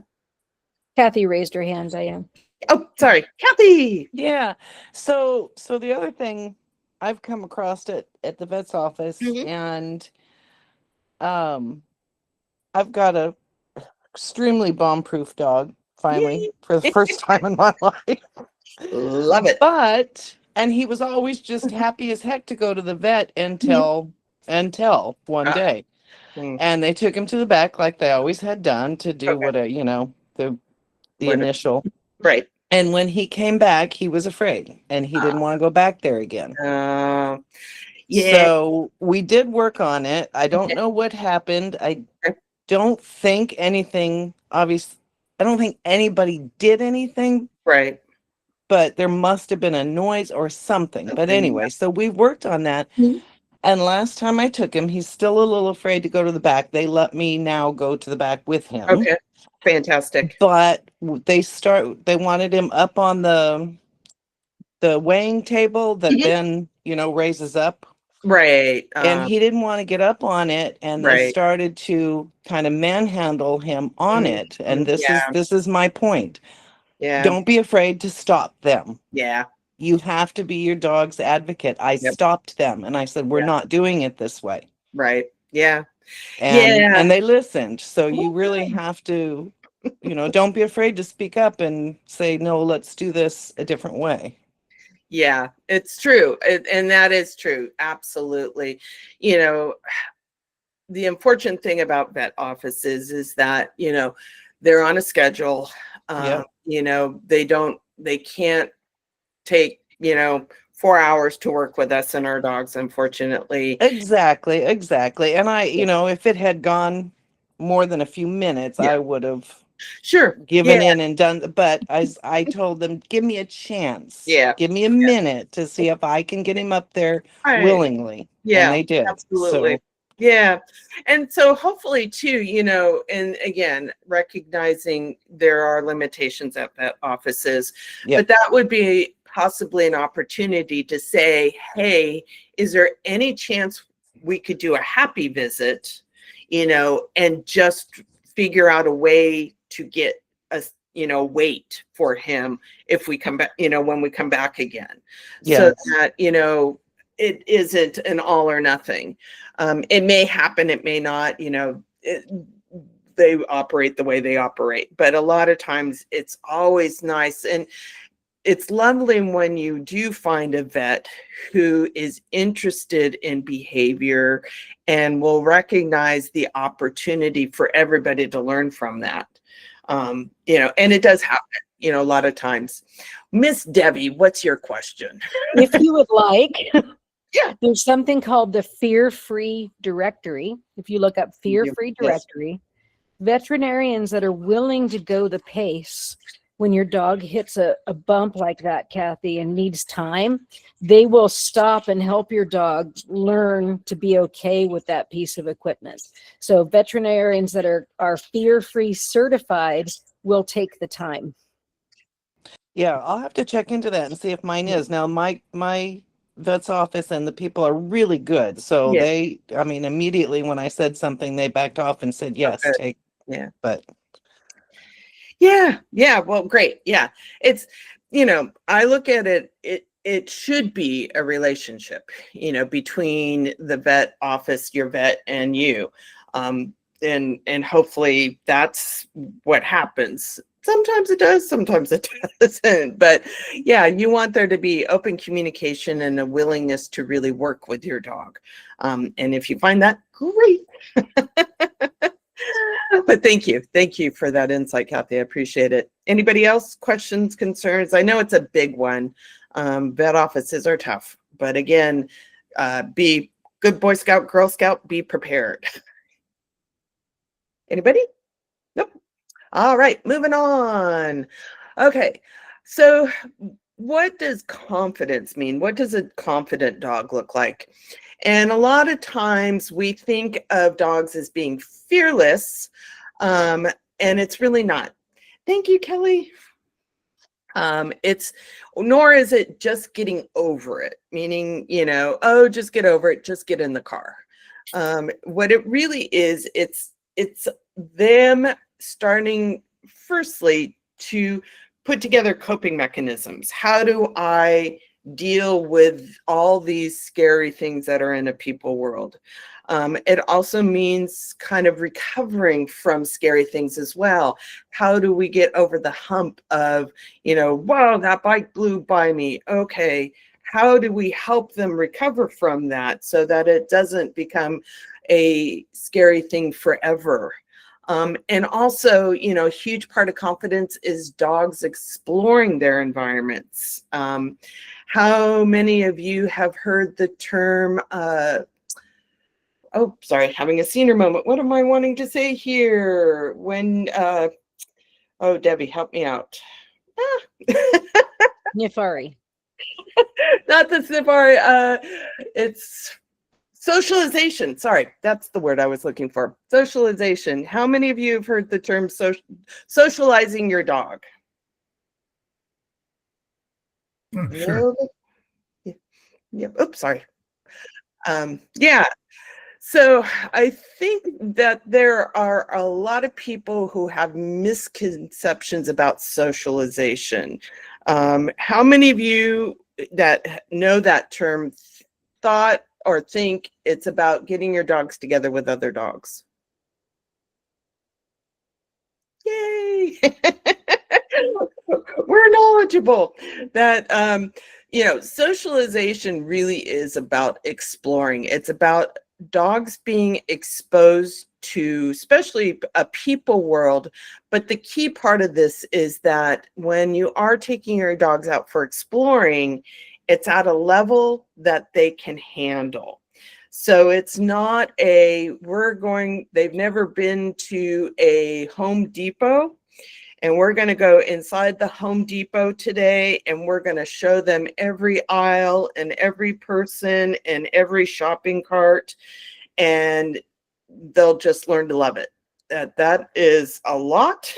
Kathy raised her hand, Diane. Oh, sorry. Kathy. Yeah. So the other thing I've come across it at the vet's office, and I've got a extremely bomb-proof dog finally for the first time in my life. Love it. But And he was always just happy as heck to go to the vet until one Uh, day. mm, And they took him to the back like they always had done to do okay. the What- initial. Right. And when he came back, he was afraid and he didn't want to go back there again. Uh, yeah. So we did work on it. I don't Okay. know what happened. I Okay. don't think anything, obvious. I don't think anybody did anything, Right. but there must have been a noise or something. But Something, anyway, so we worked on that. Mhm. And last time I took him, he's still a little afraid to go to the back. They let me now go to the back with him. Okay. Fantastic. But they wanted him up on the weighing table that Mhm. then, raises up. Right. And he didn't want to get up on it, and they Right. started to kind of manhandle him on Mhm. it. And Yeah. this is my point. Yeah. Don't be afraid to stop them. Yeah. You have to be your dog's advocate. I Yep. stopped them and I said, we're Yeah. not doing it this way. Right. Yeah. And Yeah. and they listened. So you Oh, really have to, don't be afraid to speak up and say, no, let's do this a different way. Yeah, it's true. And that is true. Absolutely. You know, the unfortunate thing about vet offices is that, they're on a schedule. Yep. They can't take, 4 hours to work with us and our dogs, unfortunately. Exactly. And if it had gone more than a few minutes, Yeah. I would have Sure. given Yeah. in and done. But as I told them, give me a chance. Yeah. Give me a minute to see if I can get him up there Right. willingly. Yeah, And they did. absolutely. So, Yeah. And so hopefully too, and again, recognizing there are limitations at vet offices, Yep. but that would be possibly an opportunity to say, hey, is there any chance we could do a happy visit, and just figure out a way to get a, wait for him if we come back, when we come back again. So yes. that, it isn't an all or nothing. It may happen, it may not, they operate the way they operate, but a lot of times it's always nice. And it's lovely when you do find a vet who is interested in behavior and will recognize the opportunity for everybody to learn from that. And it does happen, a lot of times. Miss Debbie, what's your question? If you would like, Yeah. there's something called the Fear-Free Directory. If you look up Fear-Free Yes. Directory, veterinarians that are willing to go the pace when your dog hits a bump like that, Kathy, and needs time, they will stop and help your dog learn to be okay with that piece of equipment. So veterinarians that are fear-free certified will take the time. Yeah, I'll have to check into that and see if mine is. Now, my vet's office and the people are really good. So Yeah. immediately when I said something, they backed off and said, yes, Okay. take. Yeah. But Yeah. Well, great. Yeah. It's, I look at it should be a relationship, between the vet office, your vet, and you. And hopefully that's what happens. Sometimes it does, sometimes it doesn't. But yeah, you want there to be open communication and a willingness to really work with your dog. And if you find that, great. But thank you for that insight, Kathy. I appreciate it. Anybody else? Questions, concerns? I know it's a big one. Vet offices are tough, but again, be good Boy Scout, Girl Scout, be prepared. Anybody? Nope. All right, moving on. Okay, so what does confidence mean? What does a confident dog look like? And a lot of times we think of dogs as being fearless, and it's really not. Thank you, Kelly. Nor is it just getting over it, meaning, oh, just get over it, just get in the car. What it really is, it's them starting firstly to put together coping mechanisms. How do I deal with all these scary things that are in a people world? It also means kind of recovering from scary things as well. How do we get over the hump of, whoa, that bike blew by me. Okay, how do we help them recover from that so that it doesn't become a scary thing forever? And also, you know, a huge part of confidence is dogs exploring their environments. How many of you have heard the term, oh, sorry, having a senior moment. What am I wanting to say here? When, oh, Debbie, help me out. Nifari. Not the safari, it's socialization. Sorry, that's the word I was looking for. Socialization. How many of you have heard the term socializing your dog? Oh, sure. No? Yep. Oops, sorry. Yeah. So I think that there are a lot of people who have misconceptions about socialization. How many of you that know that term thought or think it's about getting your dogs together with other dogs? Yay! We're knowledgeable. That you know, socialization really is about exploring. It's about dogs being exposed to, especially a people world. But the key part of this is that when you are taking your dogs out for exploring, it's at a level that they can handle. So it's not a, they've never been to a Home Depot, and we're going to go inside the Home Depot today, and we're going to show them every aisle and every person and every shopping cart, and they'll just learn to love it. That is a lot.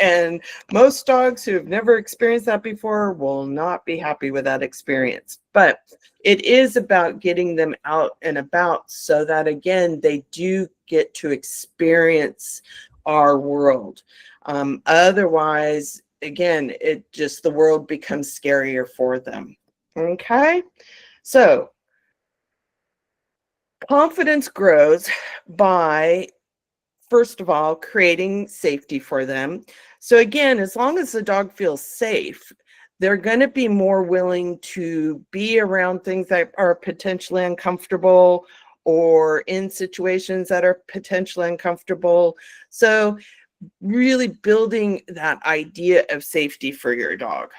And most dogs who have never experienced that before will not be happy with that experience. But it is about getting them out and about so that, again, they do get to experience our world. Otherwise, again, the world becomes scarier for them. Okay. So confidence grows by, first of all, creating safety for them. So again, as long as the dog feels safe, they're going to be more willing to be around things that are potentially uncomfortable or in situations that are potentially uncomfortable. So really building that idea of safety for your dog.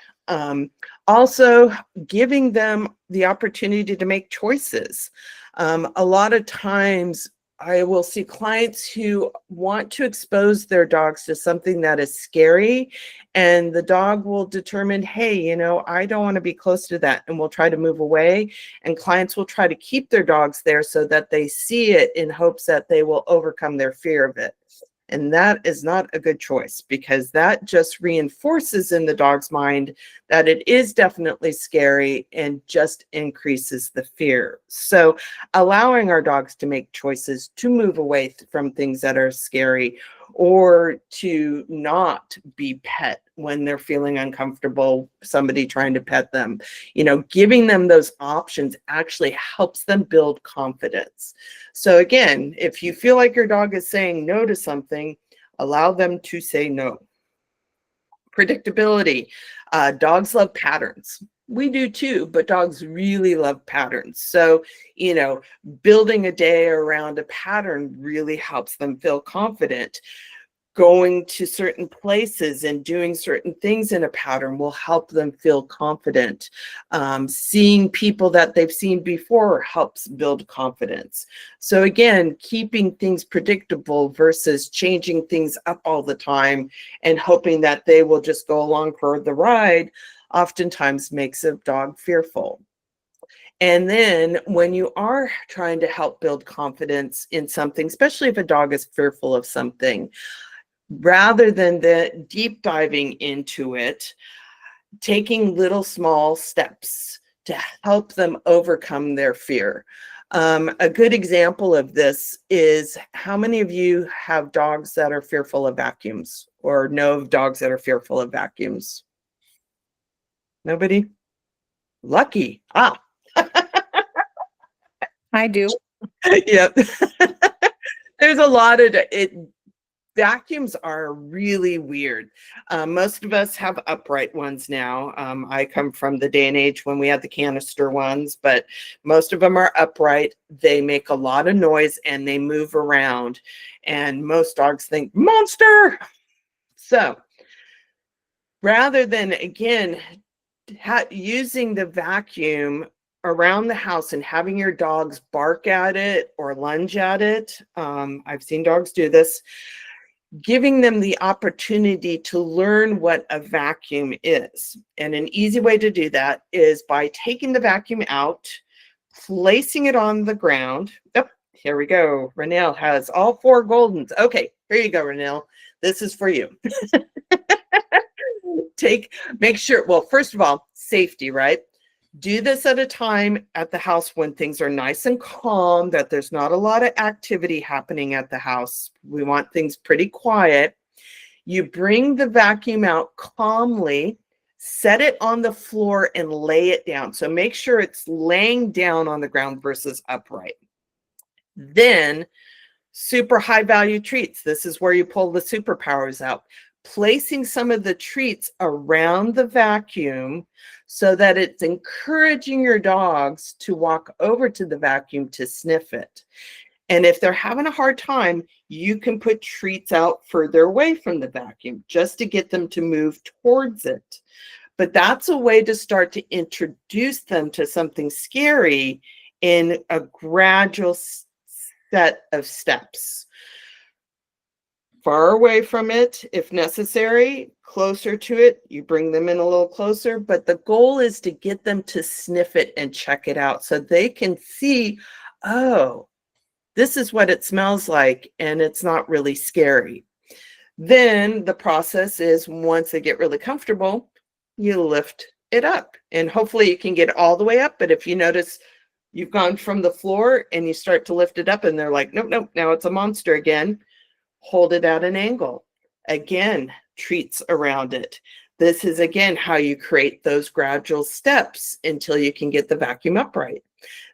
Also giving them the opportunity to make choices. A lot of times I will see clients who want to expose their dogs to something that is scary, and the dog will determine, hey, you know, I don't want to be close to that, and will try to move away. And clients will try to keep their dogs there so that they see it in hopes that they will overcome their fear of it. And that is not a good choice, because that just reinforces in the dog's mind that it is definitely scary and just increases the fear. So allowing our dogs to make choices to move away from things that are scary, or to not be pet when they're feeling uncomfortable, somebody trying to pet them, you know, giving them those options actually helps them build confidence. So again, if you feel like your dog is saying no to something, allow them to say no. Predictability. Dogs love patterns. We do too, but dogs really love patterns. So, you know, building a day around a pattern really helps them feel confident. Going to certain places and doing certain things in a pattern will help them feel confident. Seeing people that they've seen before helps build confidence. So again, keeping things predictable versus changing things up all the time and hoping that they will just go along for the ride oftentimes makes a dog fearful. And then when you are trying to help build confidence in something, especially if a dog is fearful of something, rather than the deep diving into it, taking little small steps to help them overcome their fear. A good example of this is, how many of you have dogs that are fearful of vacuums, or know of dogs that are fearful of vacuums? Nobody? Lucky. I do. Yep. There's a lot of it. vacuums are really weird. Most of us have upright ones now. I come from the day and age when we had the canister ones, but most of them are upright. They make a lot of noise and they move around. And most dogs think, monster! So rather than, again, using the vacuum around the house and having your dogs bark at it or lunge at it, I've seen dogs do this, giving them the opportunity to learn what a vacuum is. And an easy way to do that is by taking the vacuum out, placing it on the ground. Oh, here we go. Renelle has all 4 Goldens. Okay, here you go, Renelle. This is for you. Make sure, well, first of all, safety, right? Do this at a time at the house when things are nice and calm, that there's not a lot of activity happening at the house. We want things pretty quiet. You bring the vacuum out calmly, set it on the floor and lay it down. So make sure it's laying down on the ground versus upright. Then super high value treats. This is where you pull the superpowers out. Placing some of the treats around the vacuum so that it's encouraging your dogs to walk over to the vacuum to sniff it. And if they're having a hard time, you can put treats out further away from the vacuum just to get them to move towards it. But that's a way to start to introduce them to something scary in a gradual set of steps. Far away from it, if necessary, closer to it, you bring them in a little closer, but the goal is to get them to sniff it and check it out so they can see, oh, this is what it smells like, and it's not really scary. Then the process is, once they get really comfortable, you lift it up, and hopefully you can get all the way up, but if you notice you've gone from the floor and you start to lift it up and they're like, nope, nope, now it's a monster again, hold it at an angle. Again, treats around it. This is, again, how you create those gradual steps until you can get the vacuum upright.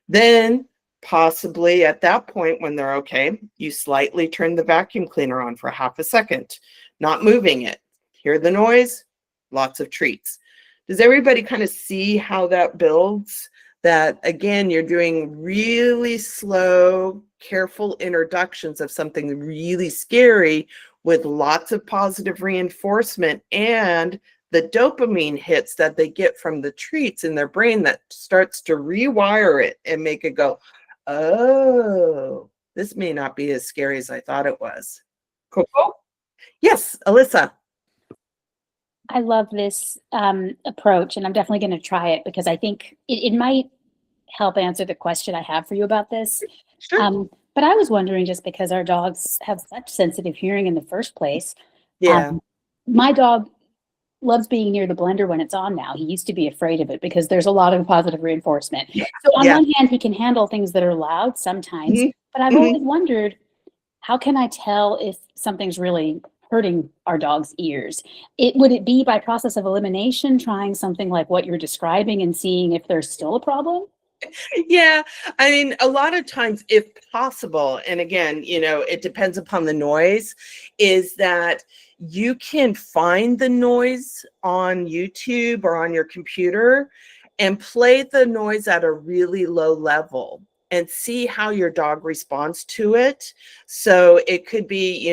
Then, possibly at that point when they're okay, you slightly turn the vacuum cleaner on for half a second, not moving it. Hear the noise? Lots of treats. Does everybody kind of see how that builds? That, again, you're doing really slow, careful introductions of something really scary with lots of positive reinforcement and the dopamine hits that they get from the treats in their brain that starts to rewire it and make it go, oh, this may not be as scary as I thought it was. Coco? Yes, Alyssa. I love this approach, and I'm definitely going to try it because I think it might help answer the question I have for you about this. Sure. But I was wondering, just because our dogs have such sensitive hearing in the first place. Yeah. My dog loves being near the blender when it's on now. He used to be afraid of it because there's a lot of positive reinforcement. Yeah. So on Yeah. one hand, he can handle things that are loud sometimes, Mhm. but I've Mhm. always wondered, how can I tell if something's really hurting our dog's ears? Would it be by process of elimination, trying something like what you're describing and seeing if there's still a problem? Yeah, I mean, a lot of times, if possible, and again, it depends upon the noise, is that you can find the noise on YouTube or on your computer and play the noise at a really low level and see how your dog responds to it. So it could be,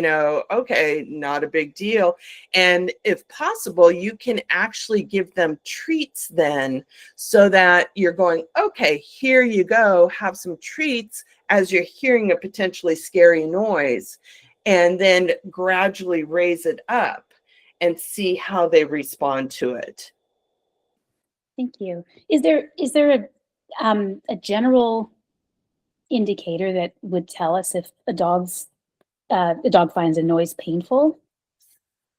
okay, not a big deal. And if possible, you can actually give them treats then so that you're going, okay, here you go, have some treats as you're hearing a potentially scary noise, and then gradually raise it up and see how they respond to it. Thank you. Is there a general indicator that would tell us if a dog finds a noise painful?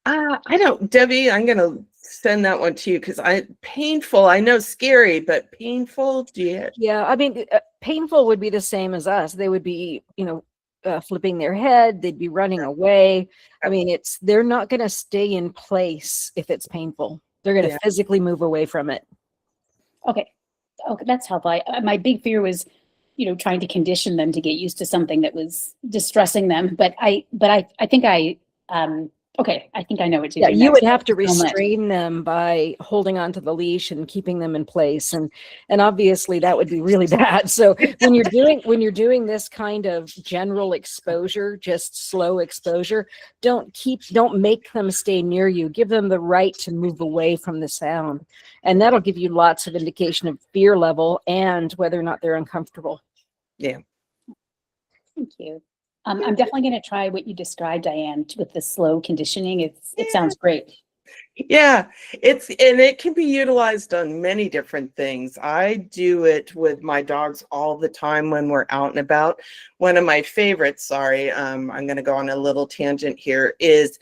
I don't, Debbie, I'm going to send that one to you because painful, I know scary, but painful, Yeah, I mean, painful would be the same as us. They would be, flipping their head. They'd be running away. I mean, they're not going to stay in place if it's painful. They're going to physically move away from it. Okay, that's helpful. My big fear was, trying to condition them to get used to something that was distressing them. But I think I Okay, I think I know what to Yeah, do you next. would have to Thank you so much. restrain them by holding onto the leash and keeping them in place, and obviously that would be really bad. So when you're doing this kind of general exposure, just slow exposure, don't make them stay near you. Give them the right to move away from the sound, and that'll give you lots of indication of fear level and whether or not they're uncomfortable. Yeah. Thank you. I'm definitely going to try what you described, Diane, with the slow conditioning. It sounds great. Yeah, and it can be utilized on many different things. I do it with my dogs all the time when we're out and about. One of my favorites, sorry, I'm going to go on a little tangent here, is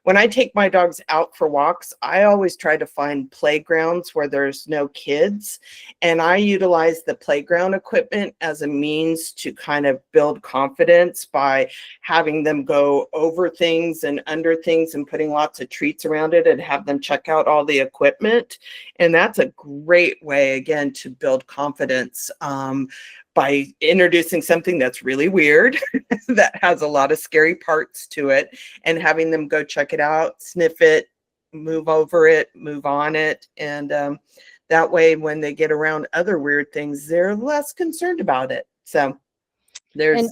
when I take my dogs out for walks, I always try to find playgrounds where there's no kids. And I utilize the playground equipment as a means to kind of build confidence by having them go over things and under things and putting lots of treats around it and have them check out all the equipment. And that's a great way, again, to build confidence. By introducing something that's really weird, that has a lot of scary parts to it, and having them go check it out, sniff it, move over it, move on it. And that way, when they get around other weird things, they're less concerned about it. So there's...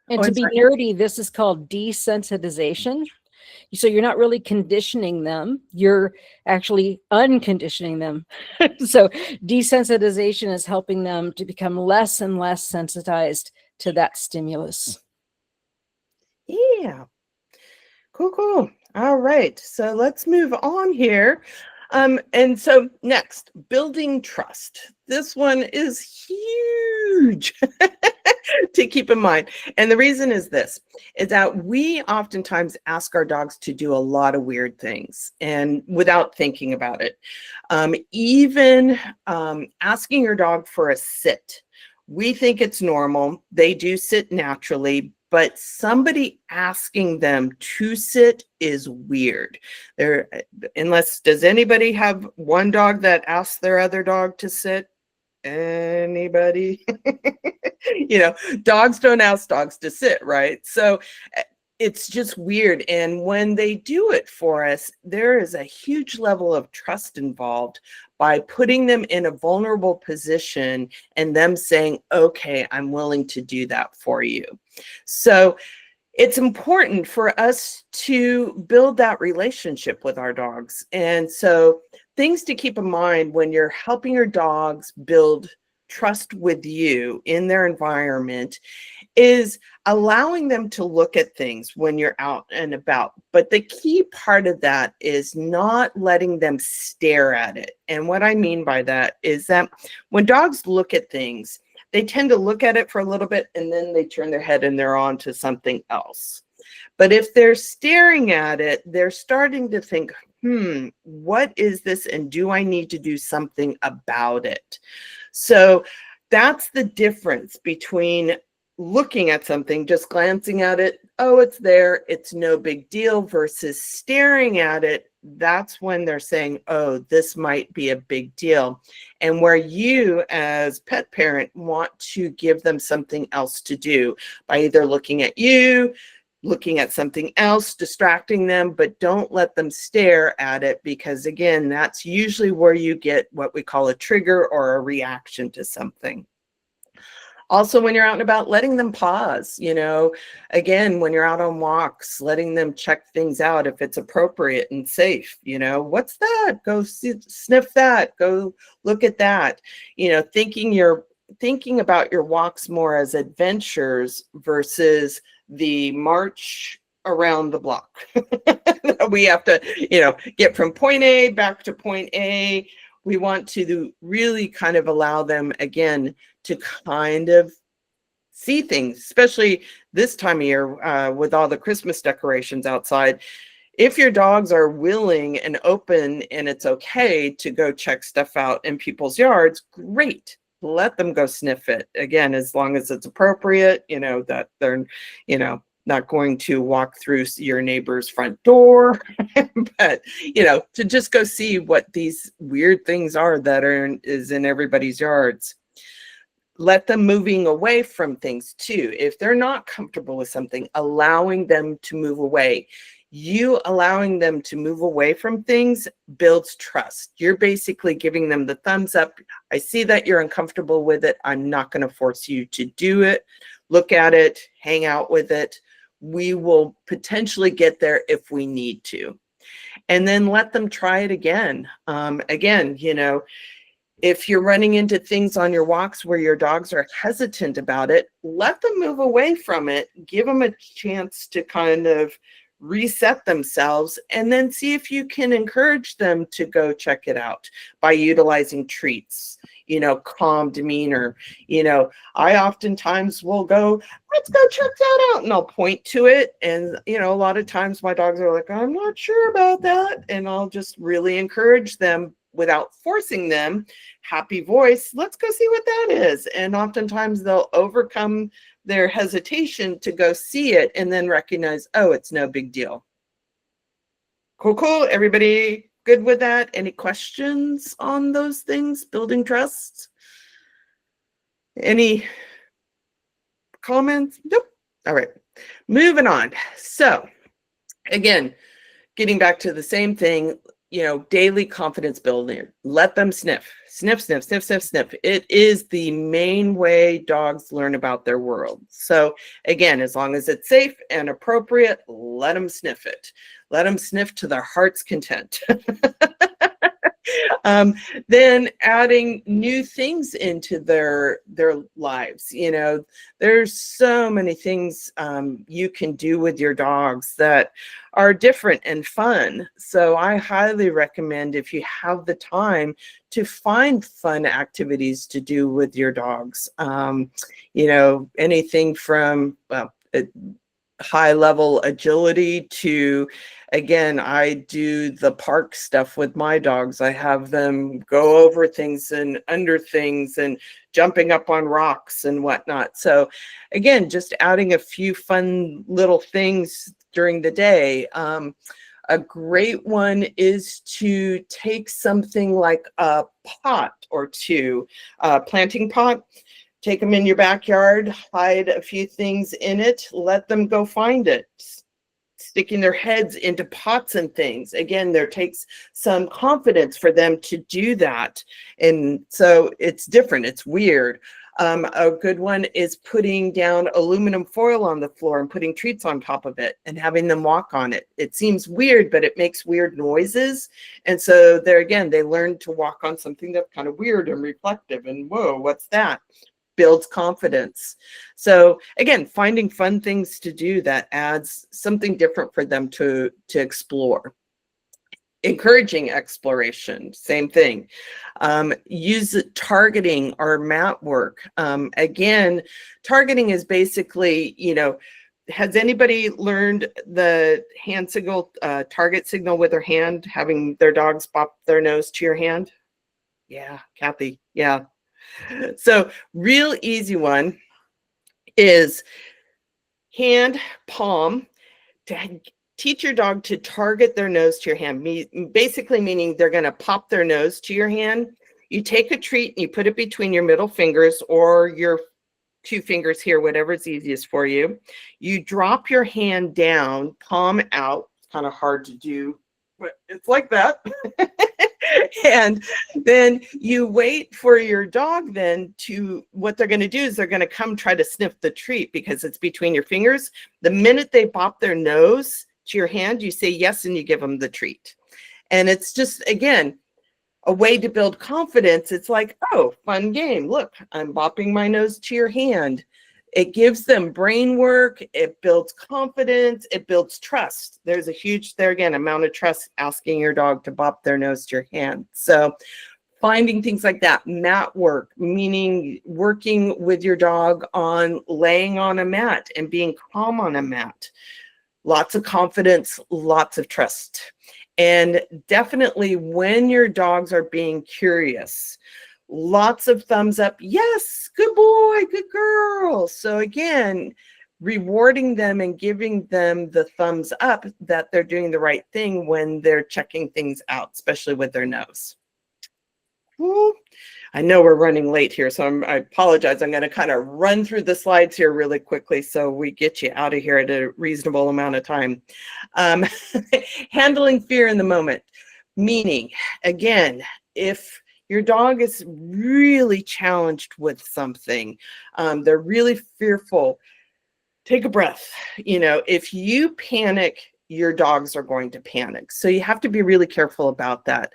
And to be nerdy, this is called desensitization. So you're not really conditioning them, you're actually unconditioning them. So desensitization is helping them to become less and less sensitized to that stimulus. Yeah. Cool. All right. So let's move on here. And so next, building trust. This one is huge to keep in mind. And the reason is this, is that we oftentimes ask our dogs to do a lot of weird things and without thinking about it. Even asking your dog for a sit. We think it's normal. They do sit naturally, but somebody asking them to sit is weird. Does anybody have one dog that asks their other dog to sit? Anybody? Dogs don't ask dogs to sit, right? So it's just weird. And when they do it for us, there is a huge level of trust involved by putting them in a vulnerable position and them saying, okay, I'm willing to do that for you. So it's important for us to build that relationship with our dogs. And so things to keep in mind when you're helping your dogs build trust with you in their environment is allowing them to look at things when you're out and about. But the key part of that is not letting them stare at it. And what I mean by that is that when dogs look at things, they tend to look at it for a little bit and then they turn their head and they're on to something else. But if they're staring at it, they're starting to think, what is this? And do I need to do something about it? So that's the difference between looking at something, just glancing at it, oh, it's there, it's no big deal, versus staring at it. That's when they're saying, oh, this might be a big deal. And where you as pet parent want to give them something else to do by either looking at you, looking at something else, distracting them, but don't let them stare at it, because again, that's usually where you get what we call a trigger or a reaction to something. Also, when you're out and about, letting them pause, again, when you're out on walks, letting them check things out if it's appropriate and safe. What's that? Go sniff that. Go look at that. Thinking about your walks more as adventures versus the march around the block. We have to, get from point A back to point A. We want to really kind of allow them, again, to kind of see things, especially this time of year with all the Christmas decorations outside. If your dogs are willing and open and it's okay to go check stuff out in people's yards, great. Let them go sniff it. Again, as long as it's appropriate, that they're, not going to walk through your neighbor's front door, but, to just go see what these weird things are that is in everybody's yards. Let them moving away from things too. If they're not comfortable with something, allowing them to move away. You allowing them to move away from things builds trust. You're basically giving them the thumbs up. I see that you're uncomfortable with it. I'm not going to force you to do it. Look at it, hang out with it. We will potentially get there if we need to. And then let them try it again. Again, you know, if you're running into things on your walks where your dogs are hesitant about it, let them move away from it. Give them a chance to kind of reset themselves, and then see if you can encourage them to go check it out by utilizing treats, you know, calm demeanor. You know, I oftentimes will go, let's go check that out. And I'll point to it. And, you know, a lot of times my dogs are like, I'm not sure about that. And I'll just really encourage them without forcing them. Happy voice, let's go see what that is. And oftentimes they'll overcome their hesitation to go see it and then recognize, oh, it's no big deal. Cool. Everybody good with that? Any questions on those things? Building trust? Any comments? Nope. All right. Moving on. So again, getting back to the same thing, you know, daily confidence building. Let them sniff. Sniff, sniff, sniff, sniff, sniff. It is the main way dogs learn about their world. So again, as long as it's safe and appropriate, let them sniff it. Let them sniff to their heart's content. Then adding new things into their lives. You know, there's so many things you can do with your dogs that are different and fun. So I highly recommend, if you have the time, to find fun activities to do with your dogs. You know, anything from high level agility to, again, I do the park stuff with my dogs. I have them go over things and under things and jumping up on rocks and whatnot. So again, just adding a few fun little things during the day. A great one is to take something like a pot or two, planting pot. Take them in your backyard, hide a few things in it, let them go find it. Sticking their heads into pots and things. Again, there takes some confidence for them to do that. And so it's different, it's weird. A good one is putting down aluminum foil on the floor and putting treats on top of it and having them walk on it. It seems weird, but it makes weird noises. And so there again, they learn to walk on something that's kind of weird and reflective and whoa, what's that? Builds confidence. So again, finding fun things to do that adds something different for them to explore. Encouraging exploration, same thing. Use targeting or mat work. Again, targeting is basically, you know, has anybody learned the hand signal, target signal with their hand, having their dogs pop their nose to your hand? Yeah, Kathy, yeah. So real easy one is hand, palm, to teach your dog to target their nose to your hand. Basically meaning they're going to pop their nose to your hand. You take a treat and you put it between your middle fingers or your two fingers here, whatever's easiest for you. You drop your hand down, palm out. It's kind of hard to do, but it's like that. And then you wait for your dog then to, what they're going to do is they're going to come try to sniff the treat because it's between your fingers. The minute they pop their nose to your hand, you say yes and you give them the treat. And it's just, again, a way to build confidence. It's like, oh, fun game. Look, I'm bopping my nose to your hand. It gives them brain work. It builds confidence. It builds trust. There's a huge, there again, amount of trust asking your dog to bop their nose to your hand. So finding things like that. Mat work, meaning working with your dog on laying on a mat and being calm on a mat. Lots of confidence, lots of trust. And definitely when your dogs are being curious, lots of thumbs up. Yes, good boy, good girl. So again, rewarding them and giving them the thumbs up that they're doing the right thing when they're checking things out, especially with their nose. Woo. I know we're running late here, so I apologize. I'm going to kind of run through the slides here really quickly so we get you out of here at a reasonable amount of time. Handling fear in the moment, meaning, again, if your dog is really challenged with something, they're really fearful, take a breath. You know, if you panic, your dogs are going to panic. So you have to be really careful about that.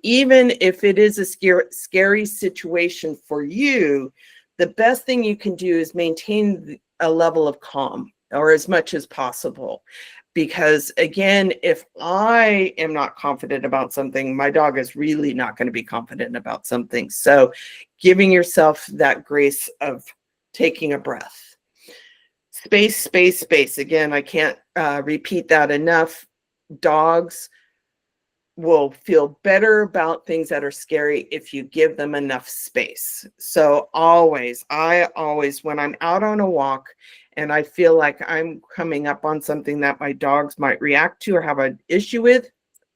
Even if it is a scary situation for you, the best thing you can do is maintain a level of calm, or as much as possible. Because again, if I am not confident about something, my dog is really not going to be confident about something. So giving yourself that grace of taking a breath. Space, space, space. Again, I can't repeat that enough. Dogs will feel better about things that are scary if you give them enough space. So I always, when I'm out on a walk and I feel like I'm coming up on something that my dogs might react to or have an issue with,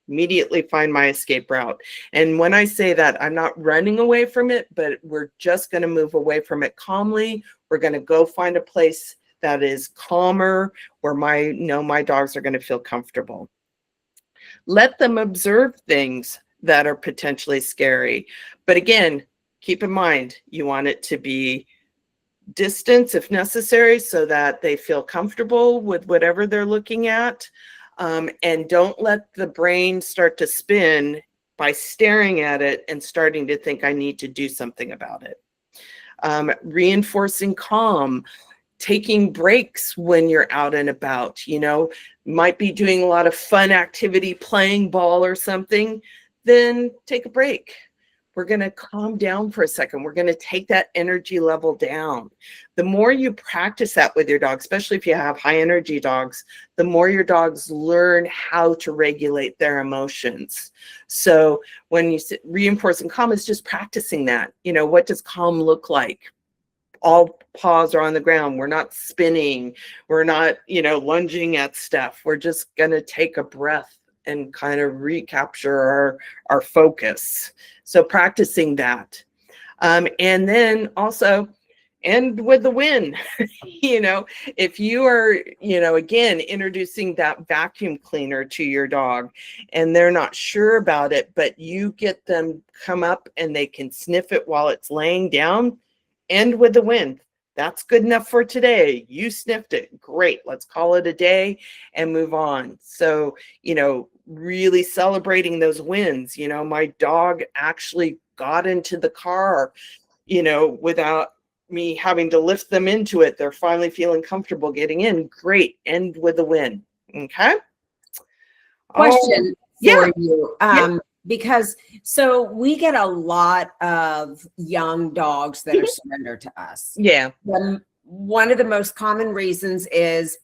immediately find my escape route. And when I say that, I'm not running away from it, but we're just going to move away from it calmly. We're going to go find a place that is calmer, where my dogs are going to feel comfortable. Let them observe things that are potentially scary. But again, keep in mind, you want it to be distance if necessary so that they feel comfortable with whatever they're looking at. And don't let the brain start to spin by staring at it and starting to think I need to do something about it. Reinforcing calm. Taking breaks when you're out and about, might be doing a lot of fun activity, playing ball or something, then take a break. We're going to calm down for a second. We're going to take that energy level down. The more you practice that with your dog, especially if you have high energy dogs, the more your dogs learn how to regulate their emotions. So when you reinforcing calm, is just practicing that. What does calm look like? All paws are on the ground. We're not spinning. We're not, lunging at stuff. We're just going to take a breath and kind of recapture our focus. So practicing that. And then also end with the win. If you are, again, introducing that vacuum cleaner to your dog and they're not sure about it, but you get them come up and they can sniff it while it's laying down, end with the win. That's good enough for today. You sniffed it. Great. Let's call it a day and move on. So, really celebrating those wins. My dog actually got into the car, without me having to lift them into it. They're finally feeling comfortable getting in. Great. End with the win. Okay. Question yeah. for you. Because so we get a lot of young dogs that are surrendered to us. Yeah. One of the most common reasons is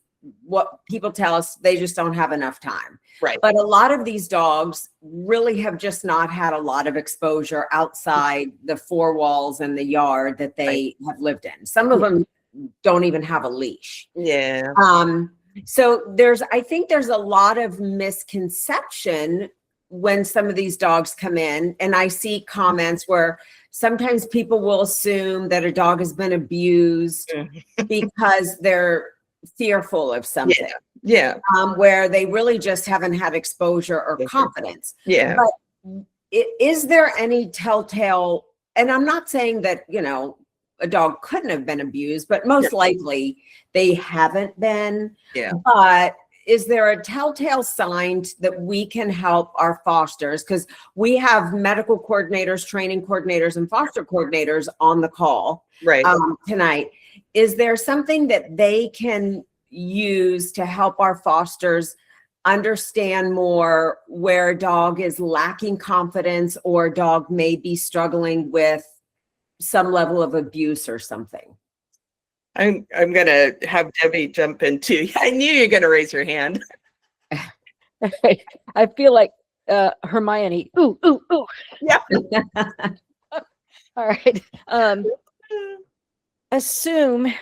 what people tell us, they just don't have enough time. Right. But a lot of these dogs really have just not had a lot of exposure outside the four walls and the yard that they have lived in. Some of them don't even have a leash. Yeah. So I think there's a lot of misconception when some of these dogs come in, and I see comments where sometimes people will assume that a dog has been abused because they're fearful of something. Yeah. Where they really just haven't had exposure or confidence. Yeah. But is there any telltale, and I'm not saying that, a dog couldn't have been abused, but most likely they haven't been. Yeah. But is there a telltale sign that we can help our fosters? Because we have medical coordinators, training coordinators, and foster coordinators on the call tonight. Is there something that they can use to help our fosters understand more where a dog is lacking confidence or a dog may be struggling with some level of abuse or something? I'm going to have Debbie jump in too. I knew you were going to raise your hand. I feel like Hermione. Ooh, ooh, ooh. Yeah. All right. Assume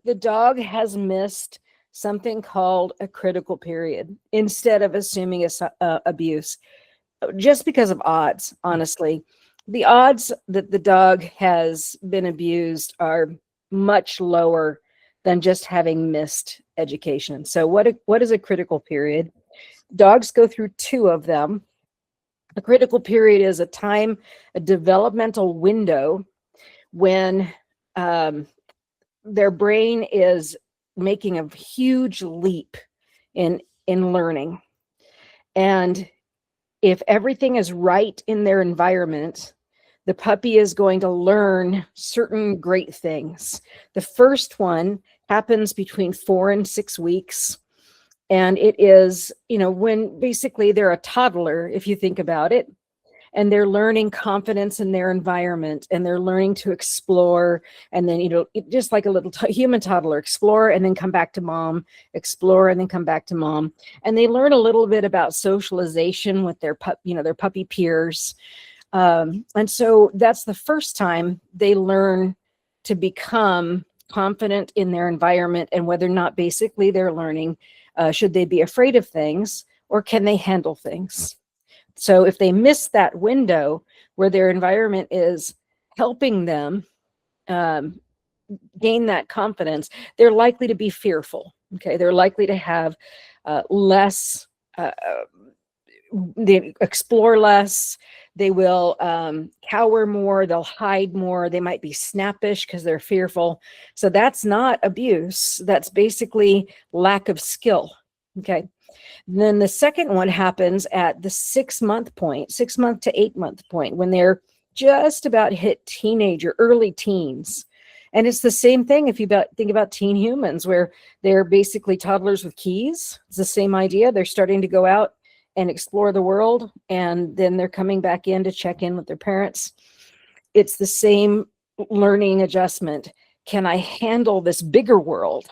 the dog has missed something called a critical period instead of assuming abuse, just because of odds, honestly. the odds that the dog has been abused are much lower than just having missed education. So what is a critical period? Dogs go through two of them. A critical period is a developmental window when their brain is making a huge leap in learning. And if everything is right in their environment, the puppy is going to learn certain great things. The first one happens between 4 and 6 weeks. And it is, when basically they're a toddler, if you think about it, and they're learning confidence in their environment, and they're learning to explore. And then, just like a little human toddler, explore and then come back to mom, explore and then come back to mom. And they learn a little bit about socialization with their puppy peers. And so that's the first time they learn to become confident in their environment, and whether or not basically they're learning, should they be afraid of things or can they handle things? So if they miss that window where their environment is helping them gain that confidence, they're likely to be fearful. Okay, they're likely to have less, they explore less, they will cower more, they'll hide more, they might be snappish because they're fearful. So that's not abuse, that's basically lack of skill. Okay. Then the second one happens at the 6 month point, 6 month to 8 month point, when they're just about hit teenager, early teens. And it's the same thing if you think about teen humans, where they're basically toddlers with keys. It's the same idea. They're starting to go out and explore the world, and then they're coming back in to check in with their parents. It's the same learning adjustment. Can I handle this bigger world?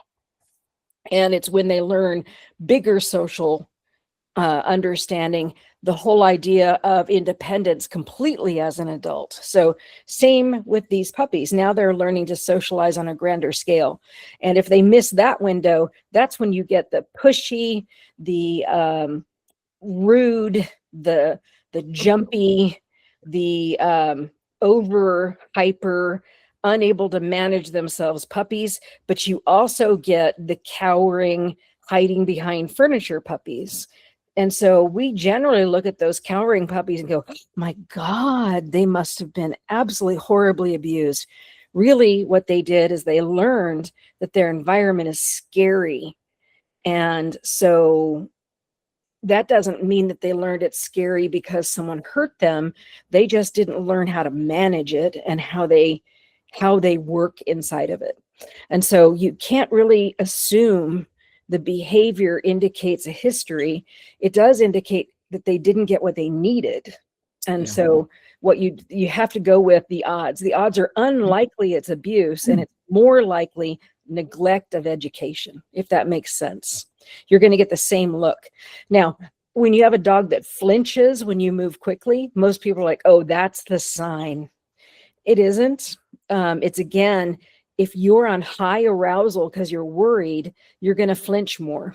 And it's when they learn bigger social understanding, the whole idea of independence completely as an adult. So same with these puppies. Now they're learning to socialize on a grander scale. And if they miss that window, that's when you get the pushy, the rude, the jumpy, the over hyper, unable to manage themselves puppies. But you also get the cowering, hiding behind furniture puppies. And so we generally look at those cowering puppies and go, my God, they must have been absolutely horribly abused. Really, what they did is they learned that their environment is scary. And so that doesn't mean that they learned it's scary because someone hurt them. They just didn't learn how to manage it and how they work inside of it. And so you can't really assume the behavior indicates a history. It does indicate that they didn't get what they needed. And so what you have to go with the odds. The odds are unlikely it's abuse, and it's more likely neglect of education, if that makes sense. You're going to get the same look. Now, when you have a dog that flinches when you move quickly, most people are like, oh, that's the sign. It isn't. It's again, if you're on high arousal because you're worried, you're going to flinch more.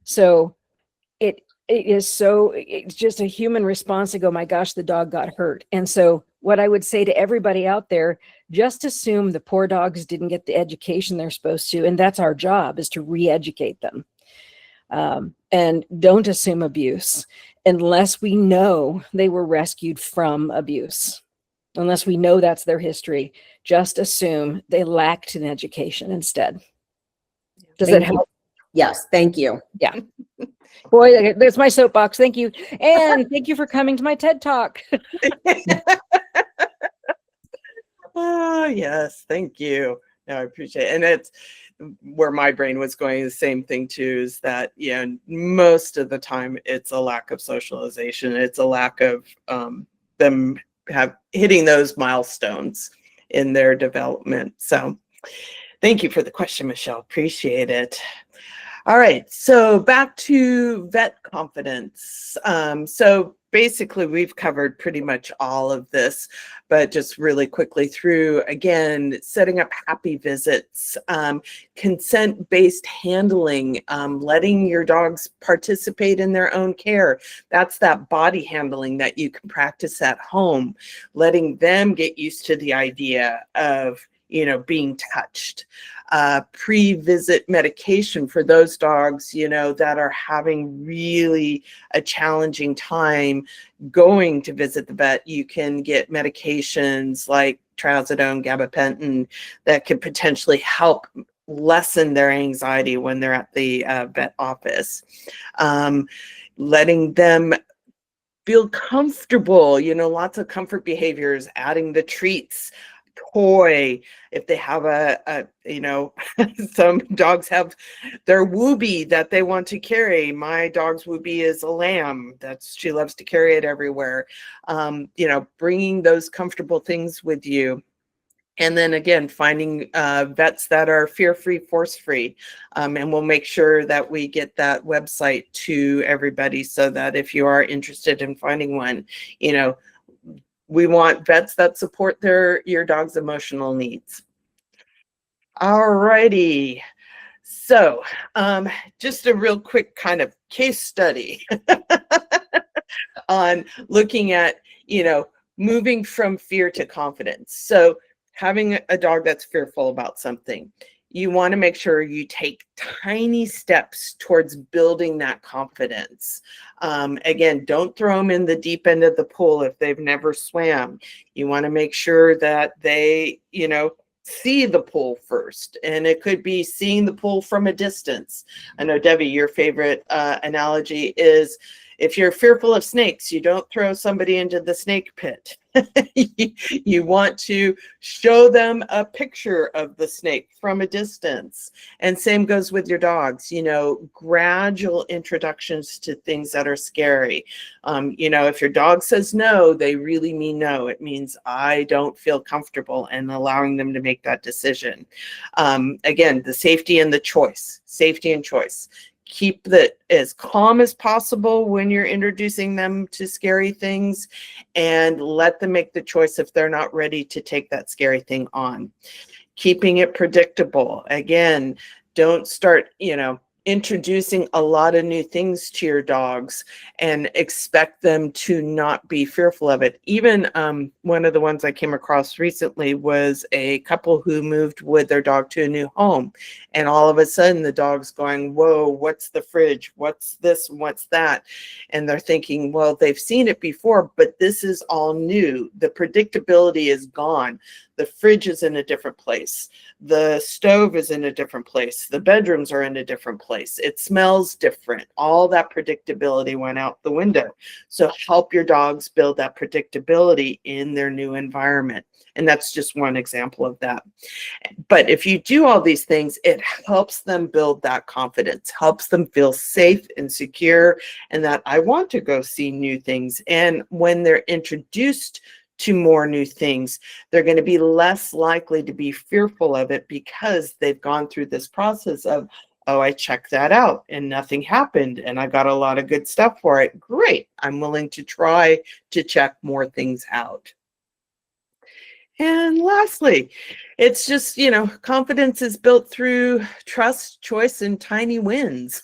So it's just a human response to go, my gosh, the dog got hurt. And so what I would say to everybody out there, just assume the poor dogs didn't get the education they're supposed to. And that's our job, is to re-educate them. And don't assume abuse unless we know they were rescued from abuse. Unless we know that's their history, just assume they lacked an education instead. Does that help? Yes, thank you. Yeah. Boy, that's my soapbox. Thank you. And thank you for coming to my TED Talk. Oh, yes. Thank you. No, I appreciate it. And it's where my brain was going, the same thing too, is that, most of the time it's a lack of socialization. It's a lack of them hitting those milestones in their development. So thank you for the question, Michelle. Appreciate it. All right, so back to vet confidence. So basically we've covered pretty much all of this, but just really quickly through, again, setting up happy visits, consent-based handling, letting your dogs participate in their own care. That's that body handling that you can practice at home, letting them get used to the idea of, you know, being touched. Pre-visit medication for those dogs, you know, that are having really a challenging time going to visit the vet. You can get medications like trazodone, gabapentin that could potentially help lessen their anxiety when they're at the vet office. Letting them feel comfortable, you know, lots of comfort behaviors, adding the treats, toy. If they have a you know, some dogs have their whoopee that they want to carry. My dog's whoopee is a lamb. She loves to carry it everywhere. You know, bringing those comfortable things with you. And then again, finding vets that are fear-free, force-free. And we'll make sure that we get that website to everybody so that if you are interested in finding one, you know, we want vets that support your dog's emotional needs. All righty. So just a real quick kind of case study on looking at, you know, moving from fear to confidence. So having a dog that's fearful about something, you want to make sure you take tiny steps towards building that confidence. Again, don't throw them in the deep end of the pool if they've never swam. You want to make sure that they, you know, see the pool first. And it could be seeing the pool from a distance. I know, Debbie, your favorite analogy is, if you're fearful of snakes, you don't throw somebody into the snake pit. You want to show them a picture of the snake from a distance. And same goes with your dogs, you know, gradual introductions to things that are scary. You know, if your dog says no, they really mean no. It means I don't feel comfortable, and allowing them to make that decision. Again, the safety and the choice, safety and choice. Keep that as calm as possible when you're introducing them to scary things, and let them make the choice if they're not ready to take that scary thing on. Keeping it predictable. Again, don't start, you know, introducing a lot of new things to your dogs and expect them to not be fearful of it. Even one of the ones I came across recently was a couple who moved with their dog to a new home, and all of a sudden the dog's going, whoa, what's the fridge? What's this? What's that? And they're thinking, well, they've seen it before, but this is all new. The predictability is gone. The fridge is in a different place. The stove is in a different place. The bedrooms are in a different place. It smells different. All that predictability went out the window. So help your dogs build that predictability in their new environment. And that's just one example of that. But if you do all these things, it helps them build that confidence, helps them feel safe and secure, and that I want to go see new things. And when they're introduced to more new things, they're going to be less likely to be fearful of it, because they've gone through this process of, oh, I checked that out and nothing happened and I got a lot of good stuff for it. Great. I'm willing to try to check more things out. And lastly, it's just, you know, confidence is built through trust, choice, and tiny wins.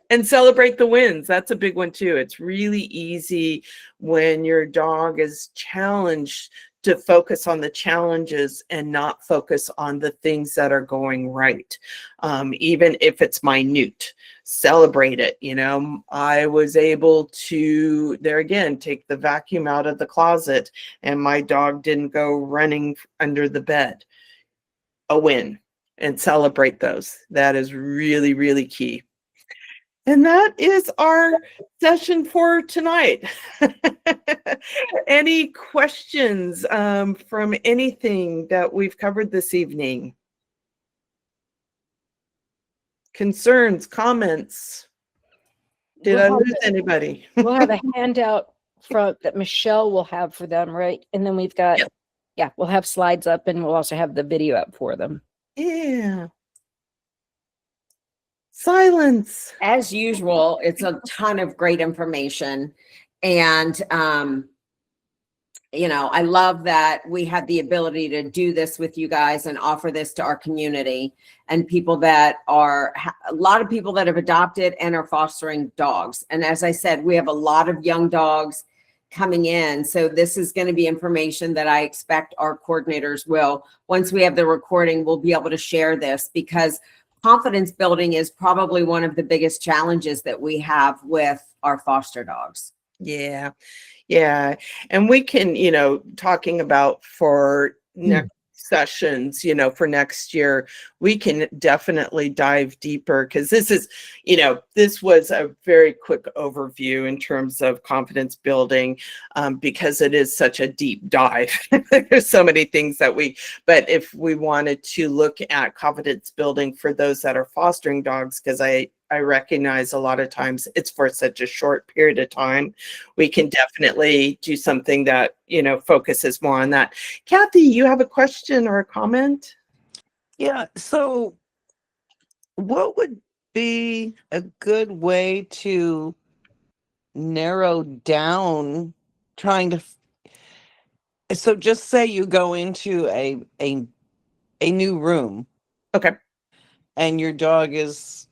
And celebrate the wins. That's a big one too. It's really easy when your dog is challenged to focus on the challenges and not focus on the things that are going right. Even if it's minute, celebrate it. You know, I was able to, there again, take the vacuum out of the closet and my dog didn't go running under the bed. A win. And celebrate those. That is really, really key. And that is our session for tonight. Any questions from anything that we've covered this evening? Concerns, comments? Did I lose anybody? We'll have a handout that Michelle will have for them, right? And then we've got, yeah, we'll have slides up, and we'll also have the video up for them. Yeah. Silence. As usual, it's a ton of great information. And, I love that we have the ability to do this with you guys and offer this to our community and people that are, a lot of people that have adopted and are fostering dogs. And as I said, we have a lot of young dogs coming in. So this is going to be information that I expect our coordinators will, once we have the recording, we'll be able to share this, because confidence building is probably one of the biggest challenges that we have with our foster dogs. Yeah. Yeah. And we can, talking about for next sessions, for next year, we can definitely dive deeper, because this is, this was a very quick overview in terms of confidence building, because it is such a deep dive. There's so many things but if we wanted to look at confidence building for those that are fostering dogs, because I recognize a lot of times it's for such a short period of time, we can definitely do something that, focuses more on that. Kathy, you have a question or a comment? Yeah. So what would be a good way to narrow down so just say you go into a new room. Okay. And your dog is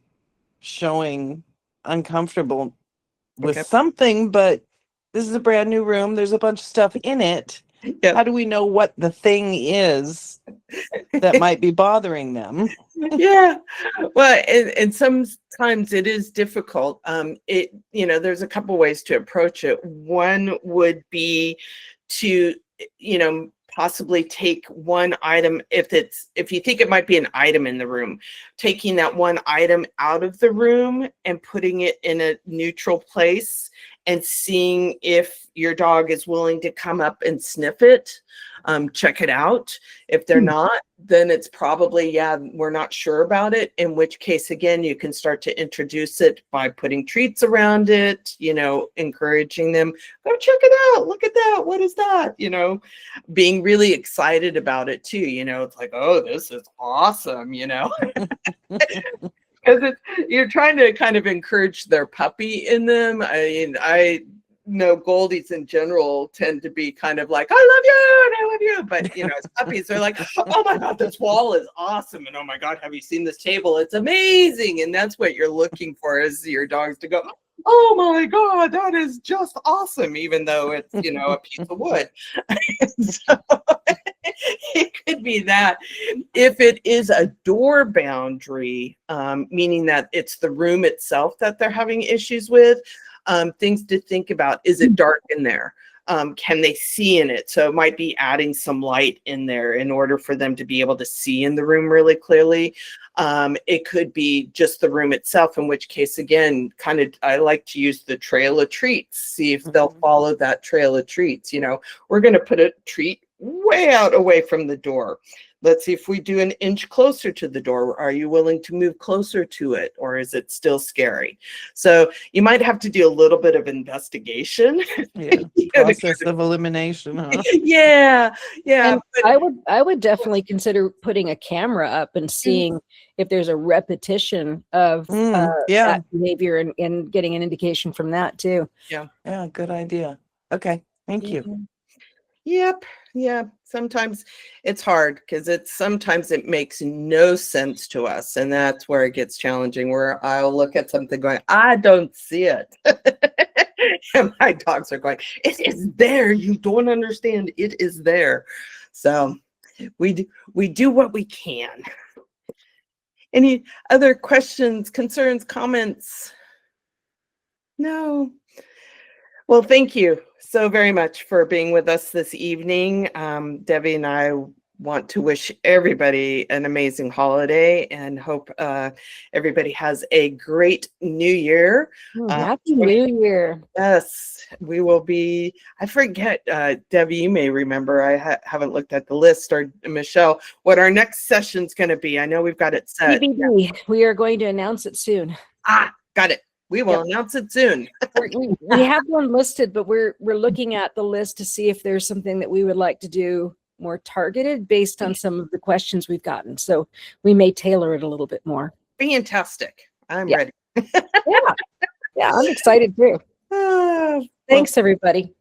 showing uncomfortable with Okay. something, but this is a brand new room. There's a bunch of stuff in it. Yep. How do we know what the thing is that might be bothering them? Yeah. Well, and sometimes it is difficult. There's a couple ways to approach it. One would be to, possibly take one item, if you think it might be an item in the room, taking that one item out of the room and putting it in a neutral place and seeing if your dog is willing to come up and sniff it, check it out. If they're not, then it's probably, we're not sure about it, in which case, again, you can start to introduce it by putting treats around it, encouraging them, go check it out, look at that, what is that, being really excited about it too. It's like, oh, this is awesome, because you're trying to kind of encourage their puppy in them. I mean, I know Goldies in general tend to be kind of like, I love you and I love you. But, as puppies, they're like, oh my God, this wall is awesome. And oh my God, have you seen this table? It's amazing. And that's what you're looking for, is your dogs to go, oh my God, that is just awesome. Even though it's, a piece of wood. So it could be that. If it is a door boundary, meaning that it's the room itself that they're having issues with, things to think about. Is it dark in there? Can they see in it? So it might be adding some light in there in order for them to be able to see in the room really clearly. It could be just the room itself, in which case, again, I like to use the trail of treats, see if they'll follow that trail of treats. We're going to put a treat way out away from the door. Let's see if we do an inch closer to the door. Are you willing to move closer to it, or is it still scary? So you might have to do a little bit of investigation. Yeah, process of elimination, huh? Yeah. And I would definitely consider putting a camera up and seeing if there's a repetition of that behavior, and getting an indication from that too. Yeah, good idea. Okay, thank you. Yep. Yeah. Sometimes it's hard, because sometimes it makes no sense to us. And that's where it gets challenging, where I'll look at something going, I don't see it. And my dogs are going, it is there. You don't understand. It is there. So we do what we can. Any other questions, concerns, comments? No. Well, thank you so very much for being with us this evening. Debbie and I want to wish everybody an amazing holiday, and hope everybody has a great new year. Happy New Year. Yes, we will be, I forget, Debbie, you may remember, I haven't looked at the list, or Michelle, what our next session's going to be. I know we've got it set. TBD. We are going to announce it soon. Got it. We will announce it soon. we have one listed, but we're looking at the list to see if there's something that we would like to do more targeted based on some of the questions we've gotten. So we may tailor it a little bit more. Fantastic. I'm Yeah. ready. Yeah. Yeah, I'm excited too. Ah, Thanks, everybody.